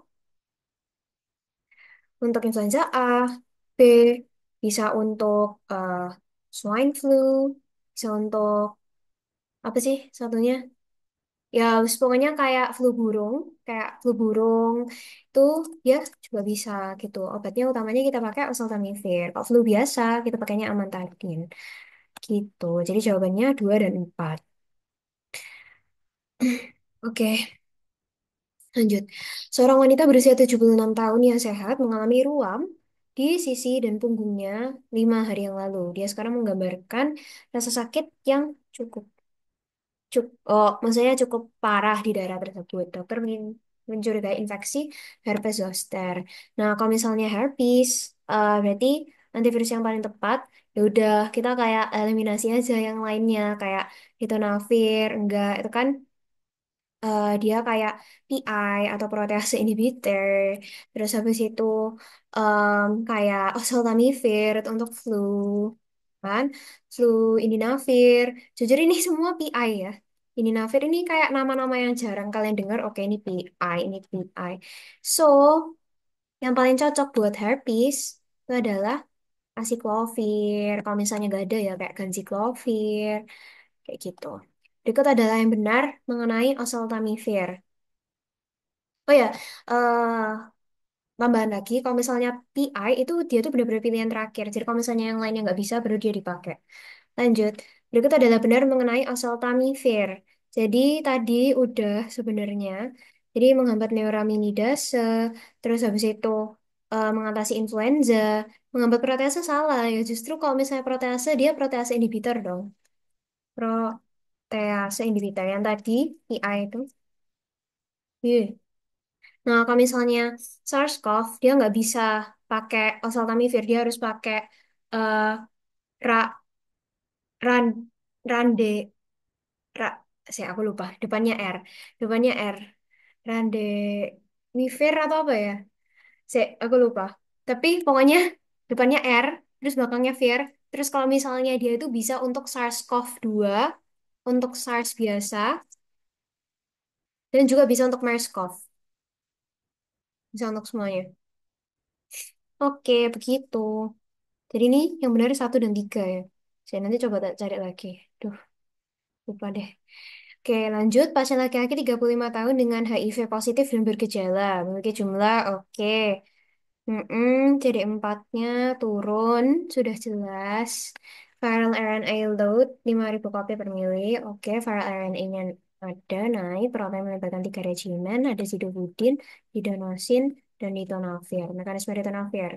untuk influenza A, B, bisa untuk swine flu, bisa untuk apa sih satunya? Ya, pokoknya kayak flu burung itu ya juga bisa gitu. Obatnya utamanya kita pakai oseltamivir. Kalau flu biasa kita pakainya amantadin gitu. Jadi jawabannya 2 dan 4. Oke, lanjut. Seorang wanita berusia 76 tahun yang sehat mengalami ruam di sisi dan punggungnya 5 hari yang lalu. Dia sekarang menggambarkan rasa sakit yang cukup maksudnya cukup parah di daerah tersebut. Dokter mencurigai infeksi herpes zoster. Nah, kalau misalnya herpes, berarti antivirus yang paling tepat, ya udah kita kayak eliminasi aja yang lainnya, kayak ritonavir, enggak, itu kan dia kayak PI atau protease inhibitor. Terus habis itu kayak oseltamivir itu untuk flu, kan? Flu, Indinavir. Jujur ini semua PI ya. Indinavir ini kayak nama-nama yang jarang kalian dengar. Oke, ini PI, ini PI. So, yang paling cocok buat herpes itu adalah acyclovir. Kalau misalnya gak ada ya kayak ganciclovir, kayak gitu. Berikut adalah yang benar mengenai oseltamivir. Oh ya, tambahan lagi, kalau misalnya PI itu dia tuh benar-benar pilihan terakhir. Jadi kalau misalnya yang lainnya nggak bisa, baru dia dipakai. Lanjut. Berikut adalah benar mengenai oseltamivir. Jadi tadi udah sebenarnya. Jadi menghambat neuraminidase, terus habis itu mengatasi influenza, menghambat protease salah ya. Justru kalau misalnya protease dia protease inhibitor dong. Protease inhibitor yang tadi PI itu. Iya. Nah, kalau misalnya SARS-CoV, dia nggak bisa pakai oseltamivir, dia harus pakai eh ra, ran, rande, ra, aku lupa, depannya R, rande, mivir atau apa ya? Aku lupa. Tapi pokoknya depannya R, terus belakangnya vir, terus kalau misalnya dia itu bisa untuk SARS-CoV-2, untuk SARS biasa, dan juga bisa untuk MERS-CoV, bisa untuk semuanya. Oke, begitu. Jadi ini yang benar 1 dan 3 ya. Saya nanti coba tak cari lagi. Duh, lupa deh. Oke, lanjut. Pasien laki-laki 35 tahun dengan HIV positif dan bergejala. Memiliki jumlah, oke. Jadi empatnya turun, sudah jelas. Viral RNA load 5.000 kopi per mili. Oke, viral RNA-nya ada, naik. Protein melibatkan 3 regimen. Ada zidovudin, hidanosin, dan ritonavir. Mekanisme ritonavir.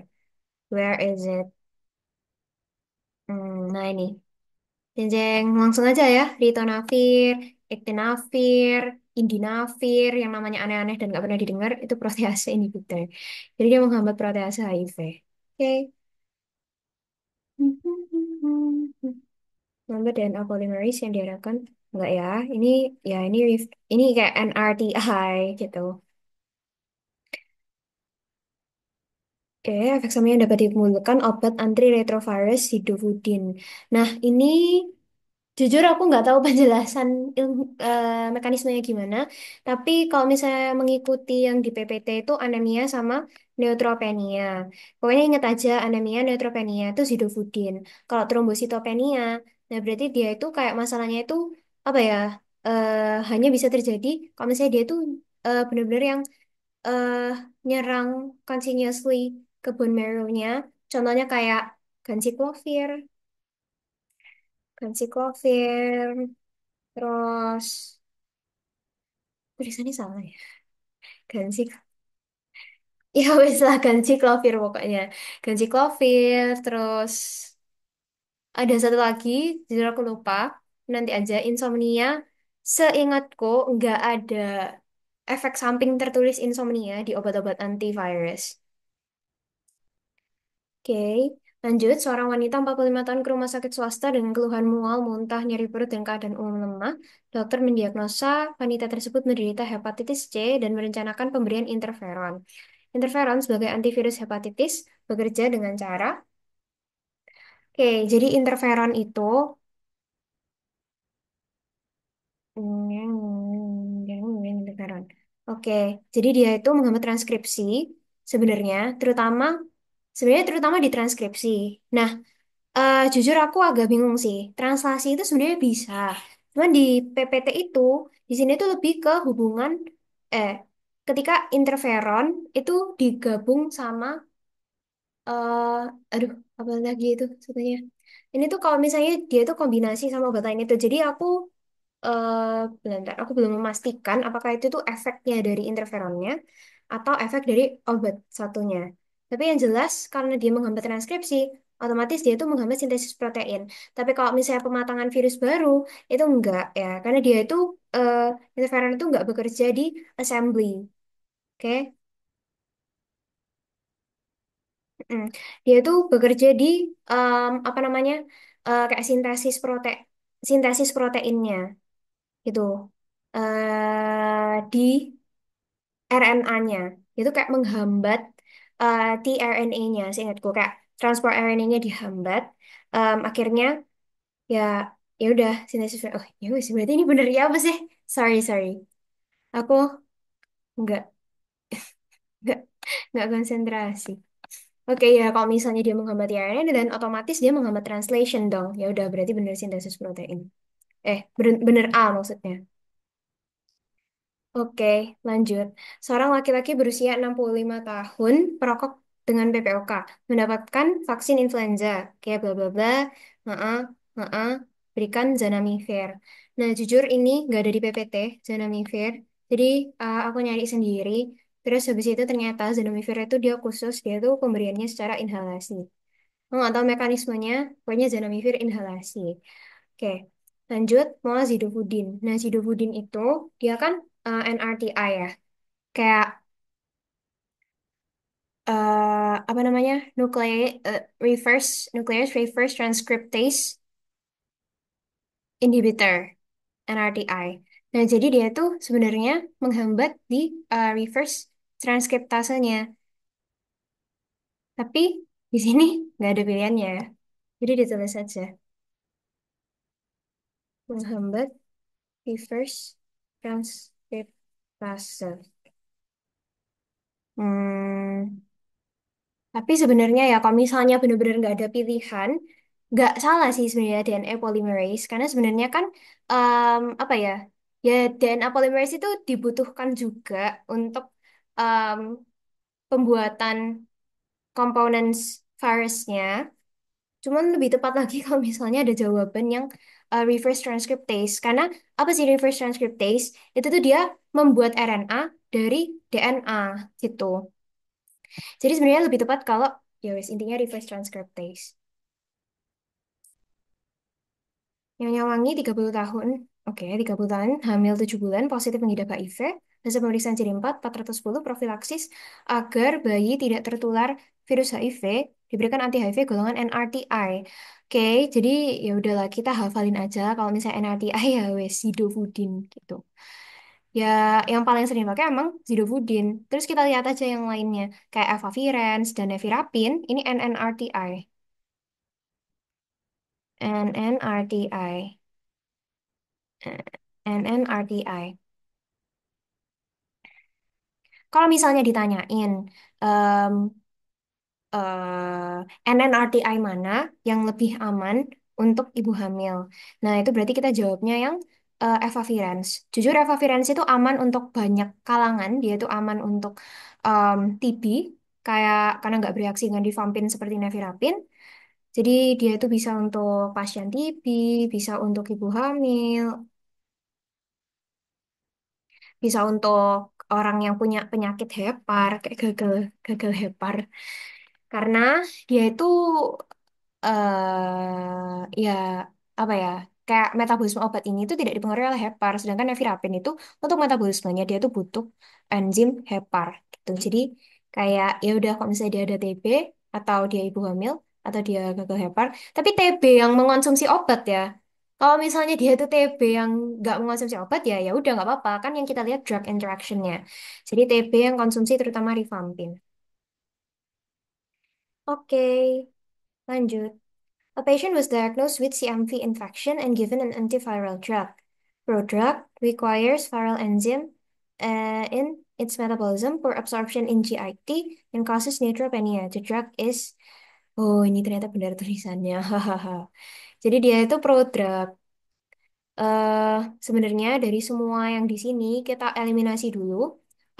Where is it? Nah ini. Jeng, jeng, langsung aja ya. Ritonavir, Iktinavir, Indinavir, yang namanya aneh-aneh dan nggak pernah didengar, itu protease inhibitor. Jadi dia menghambat protease HIV. Oke. Menghambat DNA polymerase yang diharapkan. Enggak ya. Ini kayak NRTI gitu. Oke, efek samping yang dapat ditimbulkan obat antiretrovirus hidovudin. Nah, ini jujur aku nggak tahu penjelasan mekanismenya gimana. Tapi kalau misalnya mengikuti yang di PPT itu anemia sama neutropenia. Pokoknya ingat aja anemia, neutropenia itu zidovudin. Kalau trombositopenia, nah berarti dia itu kayak masalahnya itu apa ya? Hanya bisa terjadi kalau misalnya dia itu benar-benar yang eh, nyerang continuously ke bone marrow-nya. Contohnya kayak ganciclovir, ganciclovir. Terus tulisannya salah ya. Ganci, ya wes lah ganci Clovir pokoknya. Ganci Clovir, terus ada satu lagi, jujur aku lupa. Nanti aja insomnia. Seingatku nggak ada efek samping tertulis insomnia di obat-obat antivirus. Oke, lanjut. Seorang wanita 45 tahun ke rumah sakit swasta dengan keluhan mual, muntah, nyeri perut, dan keadaan umum lemah. Dokter mendiagnosa wanita tersebut menderita hepatitis C dan merencanakan pemberian interferon. Interferon sebagai antivirus hepatitis bekerja dengan cara, oke, jadi interferon itu, interferon. Oke, jadi dia itu menghambat transkripsi sebenarnya, terutama terutama di transkripsi. Nah, jujur aku agak bingung sih. Translasi itu sebenarnya bisa. Cuman di PPT itu, di sini tuh lebih ke hubungan, eh, ketika interferon itu digabung sama, eh aduh, apa lagi itu sebetulnya. Ini tuh kalau misalnya dia tuh kombinasi sama obat lain itu. Jadi aku, bentar, aku belum memastikan apakah itu tuh efeknya dari interferonnya atau efek dari obat satunya. Tapi yang jelas karena dia menghambat transkripsi, otomatis dia itu menghambat sintesis protein. Tapi kalau misalnya pematangan virus baru, itu enggak ya, karena dia itu, eh, interferon itu enggak bekerja di assembly. Oke. Mm. Dia itu bekerja di, apa namanya, kayak sintesis proteinnya gitu, di RNA-nya. Itu kayak menghambat, tRNA-nya, seingatku kayak transport RNA-nya dihambat. Akhirnya ya, ya udah sintesis. Oh ya wis, berarti ini bener ya apa sih? Sorry sorry, aku nggak nggak nggak konsentrasi. Oke ya, kalau misalnya dia menghambat RNA dan otomatis dia menghambat translation dong. Ya udah berarti bener sintesis protein. Bener, bener A maksudnya. Oke, lanjut. Seorang laki-laki berusia 65 tahun, perokok dengan PPOK, mendapatkan vaksin influenza, kayak bla bla bla, heeh, heeh, berikan Zanamivir. Nah, jujur ini nggak ada di PPT, Zanamivir. Jadi, aku nyari sendiri. Terus habis itu ternyata Zanamivir itu dia khusus, dia tuh pemberiannya secara inhalasi. Aku nggak tahu mekanismenya, pokoknya Zanamivir inhalasi. Oke, lanjut mau Zidovudin. Nah, Zidovudin itu dia kan, NRTI ya, kayak, apa namanya, reverse nuclease reverse transcriptase inhibitor NRTI. Nah, jadi dia tuh sebenarnya menghambat di, reverse transkriptasenya, tapi di sini nggak ada pilihannya ya. Jadi ditulis saja menghambat reverse transkriptase. Hmm. Tapi sebenarnya ya, kalau misalnya benar-benar nggak ada pilihan, nggak salah sih sebenarnya DNA polymerase. Karena sebenarnya kan, apa ya, ya DNA polymerase itu dibutuhkan juga untuk, em, pembuatan komponen virusnya. Cuman lebih tepat lagi kalau misalnya ada jawaban yang, reverse transcriptase. Karena apa sih reverse transcriptase? Itu tuh dia membuat RNA dari DNA gitu. Jadi sebenarnya lebih tepat kalau, ya wes intinya reverse transcriptase. Nyonya Wangi 30 tahun. Oke, 30 tahun, hamil 7 bulan, positif mengidap HIV. Hasil pemeriksaan ciri 410 profilaksis agar bayi tidak tertular virus HIV, diberikan anti HIV golongan NRTI. Oke, jadi ya udahlah kita hafalin aja kalau misalnya NRTI ya wes Zidovudin gitu. Ya, yang paling sering pakai emang Zidovudin. Terus kita lihat aja yang lainnya, kayak efavirenz dan nevirapin, ini NNRTI. NNRTI. NNRTI. Kalau misalnya ditanyain, em, NNRTI mana yang lebih aman untuk ibu hamil? Nah, itu berarti kita jawabnya yang, efavirenz. Jujur, efavirenz itu aman untuk banyak kalangan. Dia itu aman untuk, TB, kayak karena nggak bereaksi dengan rifampin seperti nevirapin. Jadi dia itu bisa untuk pasien TB, bisa untuk ibu hamil, bisa untuk orang yang punya penyakit hepar, kayak gagal gagal hepar. Karena dia itu, ya apa ya, kayak metabolisme obat ini itu tidak dipengaruhi oleh hepar, sedangkan nevirapin itu untuk metabolismenya dia tuh butuh enzim hepar gitu. Jadi kayak ya udah, kalau misalnya dia ada TB atau dia ibu hamil atau dia gagal hepar, tapi TB yang mengonsumsi obat ya. Kalau misalnya dia itu TB yang nggak mengonsumsi obat ya, ya udah nggak apa-apa kan, yang kita lihat drug interaction-nya. Jadi TB yang konsumsi terutama rifampin. Oke, lanjut. A patient was diagnosed with CMV infection and given an antiviral drug. Prodrug requires viral enzyme, in its metabolism, poor absorption in GIT, and causes neutropenia. The drug is, oh ini ternyata benar tulisannya, hahaha. Jadi dia itu prodrug. eh Sebenarnya dari semua yang di sini kita eliminasi dulu.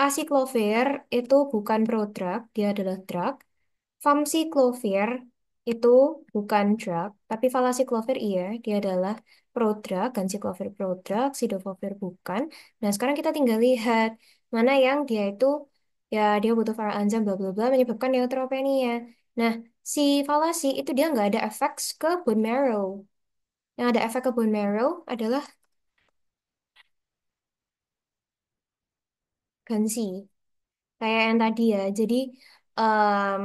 Aciclovir itu bukan prodrug, dia adalah drug. Famciclovir itu bukan drug, tapi valaciclovir iya, dia adalah prodrug, ganciclovir prodrug, cidofovir bukan. Nah, sekarang kita tinggal lihat mana yang dia itu ya dia butuh viral enzyme bla bla bla menyebabkan neutropenia. Nah, si valaci itu dia nggak ada efek ke bone marrow. Yang ada efek ke bone marrow adalah gansi, kayak yang tadi ya. Jadi em,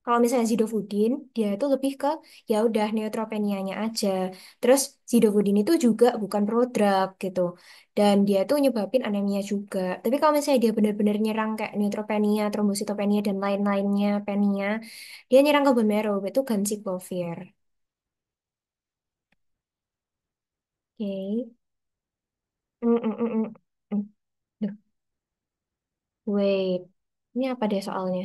kalau misalnya zidofudin, dia itu lebih ke ya udah neutropenianya aja. Terus zidofudin itu juga bukan prodrug gitu. Dan dia tuh nyebabin anemia juga. Tapi kalau misalnya dia benar-benar nyerang kayak neutropenia, trombositopenia, dan lain-lainnya, penia, dia nyerang ke bone marrow, itu ganciclovir. Oke. Mm, mm, mm, mm. Mm. Duh, wait. Ini apa deh soalnya?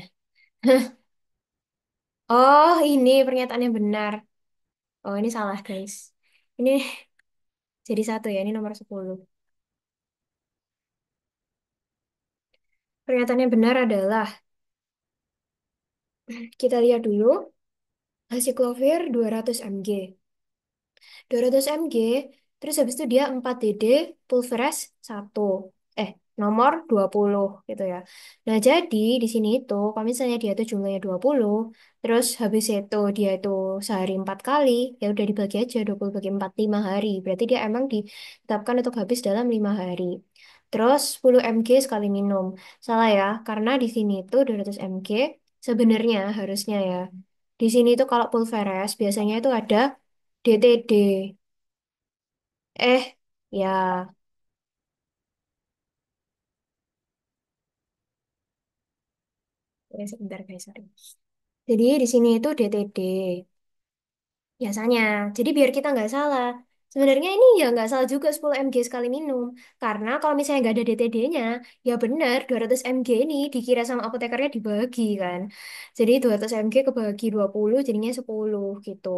Oh, ini pernyataannya benar. Oh, ini salah, guys. Ini jadi satu ya, ini nomor 10. Pernyataan yang benar adalah, kita lihat dulu, acyclovir 200 mg. 200 mg, terus habis itu dia 4 dd, pulveres 1. Nomor 20 gitu ya. Nah, jadi di sini itu, kalau misalnya dia itu jumlahnya 20, terus habis itu dia itu sehari 4 kali, ya udah dibagi aja 20 bagi 4, 5 hari. Berarti dia emang ditetapkan untuk habis dalam 5 hari. Terus 10 mg sekali minum. Salah ya, karena di sini itu 200 mg sebenarnya harusnya ya. Di sini itu kalau pulveres biasanya itu ada DTD. Ya, sebentar guys, sorry. Jadi di sini itu DTD. Biasanya. Jadi biar kita nggak salah. Sebenarnya ini ya nggak salah juga 10 mg sekali minum. Karena kalau misalnya nggak ada DTD-nya, ya benar 200 mg ini dikira sama apotekernya dibagi kan. Jadi 200 mg kebagi 20 jadinya 10 gitu.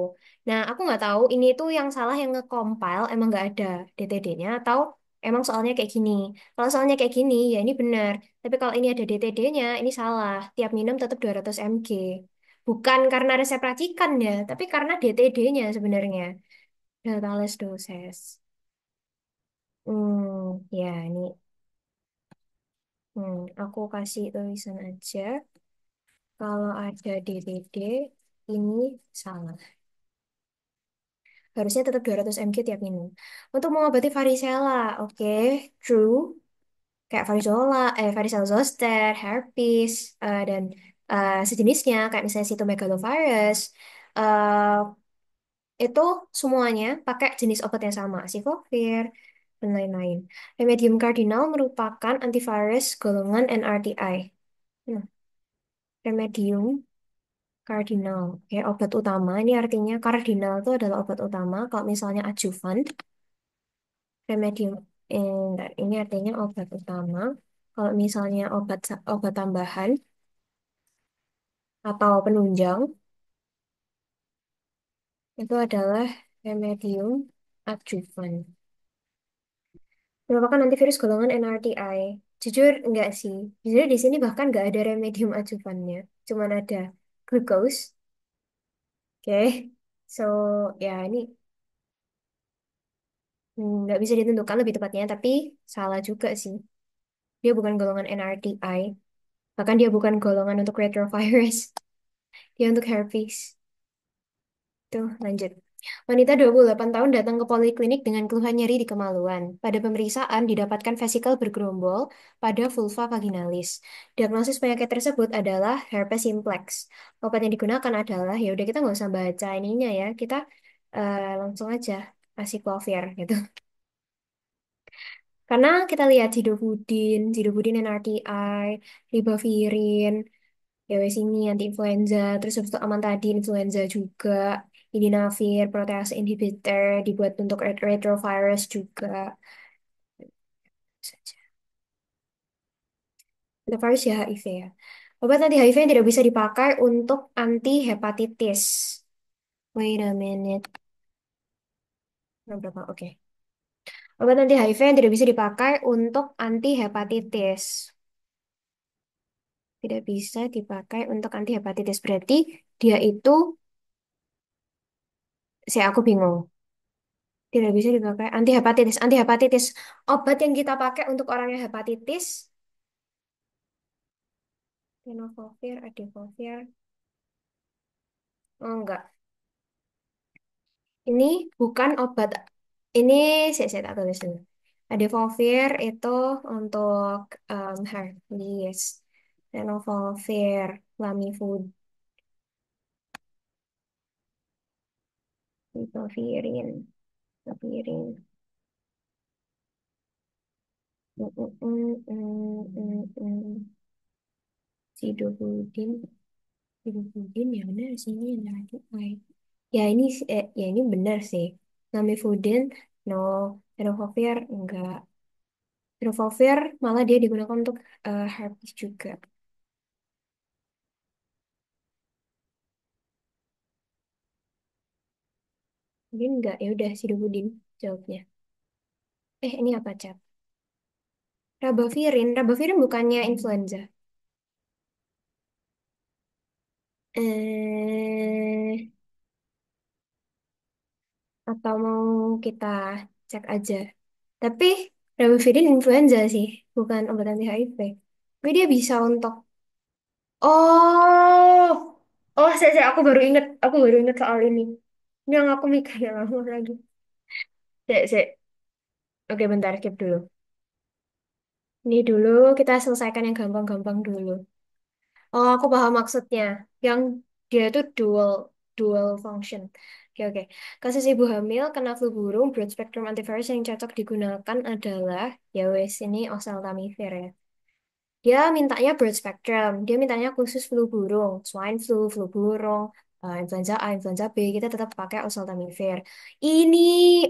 Nah, aku nggak tahu ini tuh yang salah yang nge-compile emang nggak ada DTD-nya atau emang soalnya kayak gini. Kalau soalnya kayak gini, ya ini benar. Tapi kalau ini ada DTD-nya, ini salah. Tiap minum tetap 200 mg. Bukan karena resep racikan ya, tapi karena DTD-nya sebenarnya. Dentales doses. Ya ini aku kasih tulisan aja. Kalau ada DTD, ini salah. Harusnya tetap 200 mg tiap minum. Untuk mengobati varicella, oke, true. Kayak varicella zoster, herpes, dan sejenisnya, kayak misalnya cytomegalovirus. eh Itu semuanya pakai jenis obat yang sama, acyclovir, dan lain-lain. Remedium kardinal merupakan antivirus golongan NRTI. Nah, remedium kardinal. Oke, obat utama. Ini artinya kardinal itu adalah obat utama. Kalau misalnya adjuvan, remedium ini artinya obat utama. Kalau misalnya obat tambahan atau penunjang, itu adalah remedium adjuvan. Merupakan antivirus golongan NRTI. Jujur enggak sih. Jujur di sini bahkan enggak ada remedium acuannya. Cuman ada glucose. Oke. So, ya ini nggak bisa ditentukan lebih tepatnya, tapi salah juga sih. Dia bukan golongan NRTI. Bahkan dia bukan golongan untuk retrovirus. Dia untuk herpes. Tuh, lanjut. Wanita 28 tahun datang ke poliklinik dengan keluhan nyeri di kemaluan. Pada pemeriksaan didapatkan vesikel bergerombol pada vulva vaginalis. Diagnosis penyakit tersebut adalah herpes simplex. Obat yang digunakan adalah, ya udah kita nggak usah baca ininya ya, kita langsung aja acyclovir gitu. Karena kita lihat zidofudin NRTI, ribavirin, ya wes ini anti influenza, terus habis itu aman tadi influenza juga, indinavir, protease inhibitor dibuat untuk retrovirus juga. The virus ya HIV ya. Obat anti HIV yang tidak bisa dipakai untuk anti hepatitis. Wait a minute. Berapa? Oke. Obat anti HIV yang tidak bisa dipakai untuk anti hepatitis. Tidak bisa dipakai untuk anti hepatitis. Berarti dia itu, aku bingung. Tidak bisa dipakai anti hepatitis. Anti hepatitis. Obat yang kita pakai untuk orang yang hepatitis. Tenofovir, adefovir. Oh enggak. Ini bukan obat. Ini saya tak tulis dulu. Adefovir itu untuk herpes. Tenofovir, Lamivudin, Ribavirin, Ribavirin. Mm, mm, mm, mm, mm, mm. Sidofudin, Sidofudin ya benar sih ini yang tadi. Ya ini ya ini benar sih. Lamivudin, no. Tenofovir enggak. Tenofovir malah dia digunakan untuk herpes juga. Mungkin enggak, ya udah Sidofudin jawabnya. Ini apa chat? Rabavirin bukannya influenza. Eh, atau mau kita cek aja. Tapi Rabavirin influenza sih, bukan obat anti HIV. Tapi dia bisa untuk. Oh, aku baru inget soal ini. Ini yang aku mikir lama lagi. Sek. Oke, bentar, skip dulu. Ini dulu kita selesaikan yang gampang-gampang dulu. Oh, aku paham maksudnya. Yang dia itu dual dual function. Oke, oke. Kasus ibu hamil kena flu burung, broad spectrum antivirus yang cocok digunakan adalah ya wes ini oseltamivir ya. Dia mintanya broad spectrum. Dia mintanya khusus flu burung, swine flu, flu burung, influenza A, influenza B. Kita tetap pakai oseltamivir. Ini,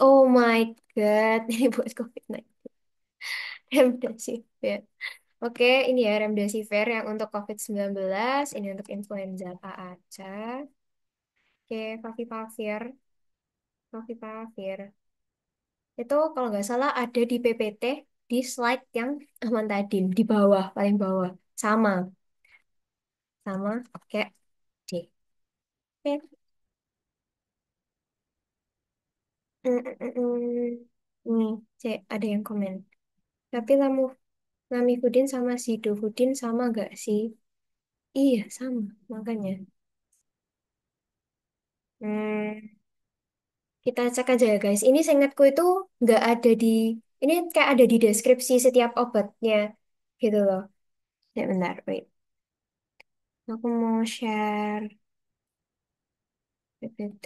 oh my God, ini buat COVID-19. Remdesivir. Oke, ini ya remdesivir yang untuk COVID-19, ini untuk influenza A aja. Oke, Favipiravir, Favipiravir. Itu kalau nggak salah ada di PPT di slide yang amantadin di bawah, paling bawah. Sama, kayak D. Oke. Nih, cek ada yang komen. Tapi Lamivudin sama Sidofudin sama nggak sih? Iya, sama. Makanya. Hmm. Kita cek aja ya guys. Ini seingatku itu nggak ada di, ini kayak ada di deskripsi setiap obatnya gitu loh. Ya bentar, wait. Aku mau share PPT.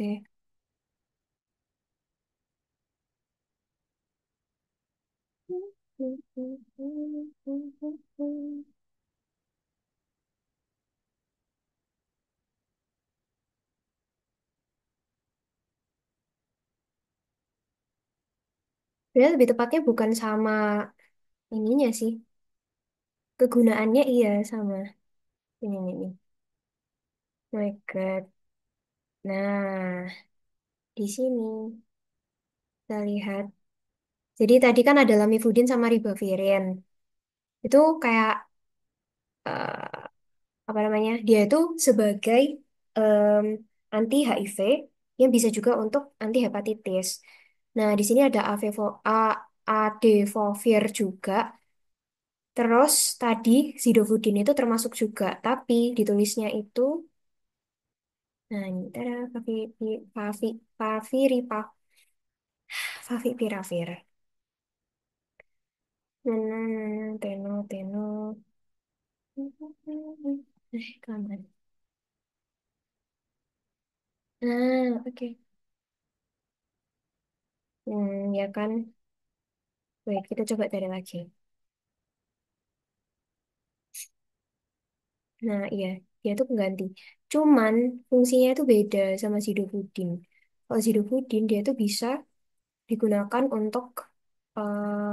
Sebenarnya lebih tepatnya bukan sama ininya sih. Kegunaannya iya sama ini. Oh my God. Nah, di sini kita lihat. Jadi tadi kan ada lamivudin sama ribavirin. Itu kayak eh, apa namanya? Dia itu sebagai em, anti HIV yang bisa juga untuk anti hepatitis. Nah, di sini ada Adefovir juga. Terus tadi Zidovudin itu termasuk juga, tapi ditulisnya itu, nah ini tada, Favi, Faviripah, Favipiravir. Teno. Kanan. Oke. Ya kan. Baik, kita coba cari lagi. Nah, iya, dia tuh pengganti. Cuman fungsinya itu beda sama Zidovudin. Kalau Zidovudin dia tuh bisa digunakan untuk eh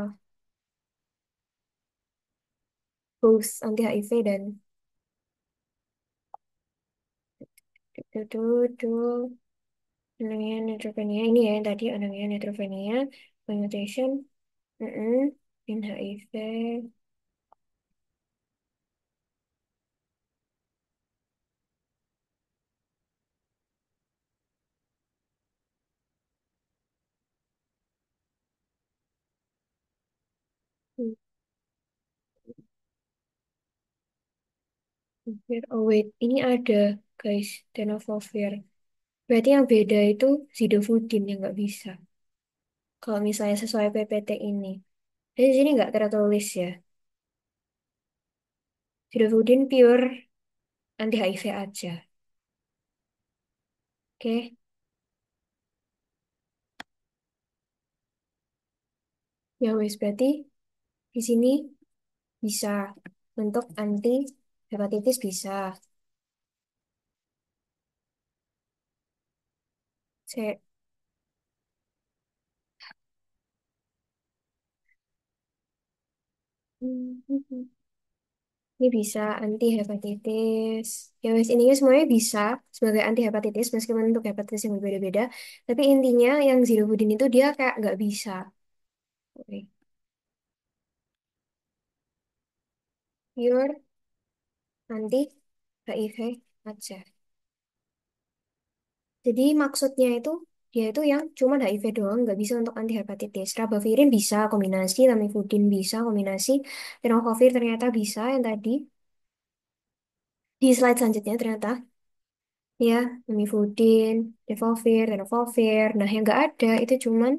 both anti HIV dan itu anemia neutropenia ini ya yang tadi anemia neutropenia mutation in HIV. Hmm, oh wait, ini ada guys tenofovir. Berarti yang beda itu zidofudin yang nggak bisa. Kalau misalnya sesuai PPT ini. Jadi di sini nggak tertulis ya. Zidofudin pure anti HIV aja. Oke, ya wes berarti di sini bisa untuk anti hepatitis bisa. C. Ini bisa anti hepatitis. Ya wes ini semuanya bisa sebagai anti hepatitis meskipun untuk hepatitis yang berbeda-beda. Tapi intinya yang zidofudin itu dia kayak nggak bisa. Oke. Pure anti HIV aja. Jadi maksudnya itu dia itu yang cuman HIV doang, nggak bisa untuk anti hepatitis. Ribavirin bisa kombinasi, lamivudin bisa kombinasi, tenofovir ternyata bisa yang tadi di slide selanjutnya ternyata ya lamivudin, defovir, tenofovir. Nah yang nggak ada itu cuman,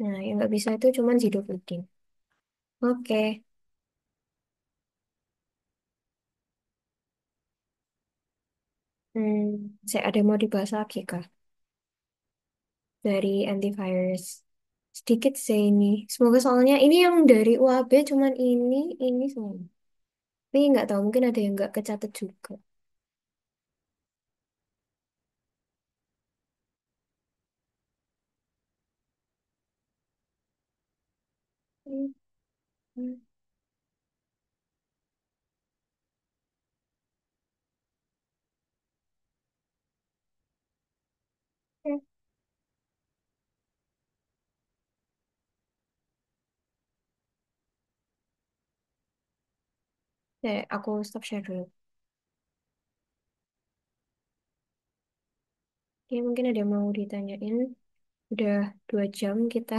nah yang nggak bisa itu cuman zidofudin. Oke, saya ada yang mau dibahas lagi kak dari antivirus. Sedikit sih ini. Semoga soalnya ini yang dari UAB cuman ini semua. Tapi nggak tahu, mungkin ada yang nggak kecatat juga. Hmm, hmm, oke. Aku stop share dulu. Oke, mungkin ada yang mau ditanyain. Udah 2 jam kita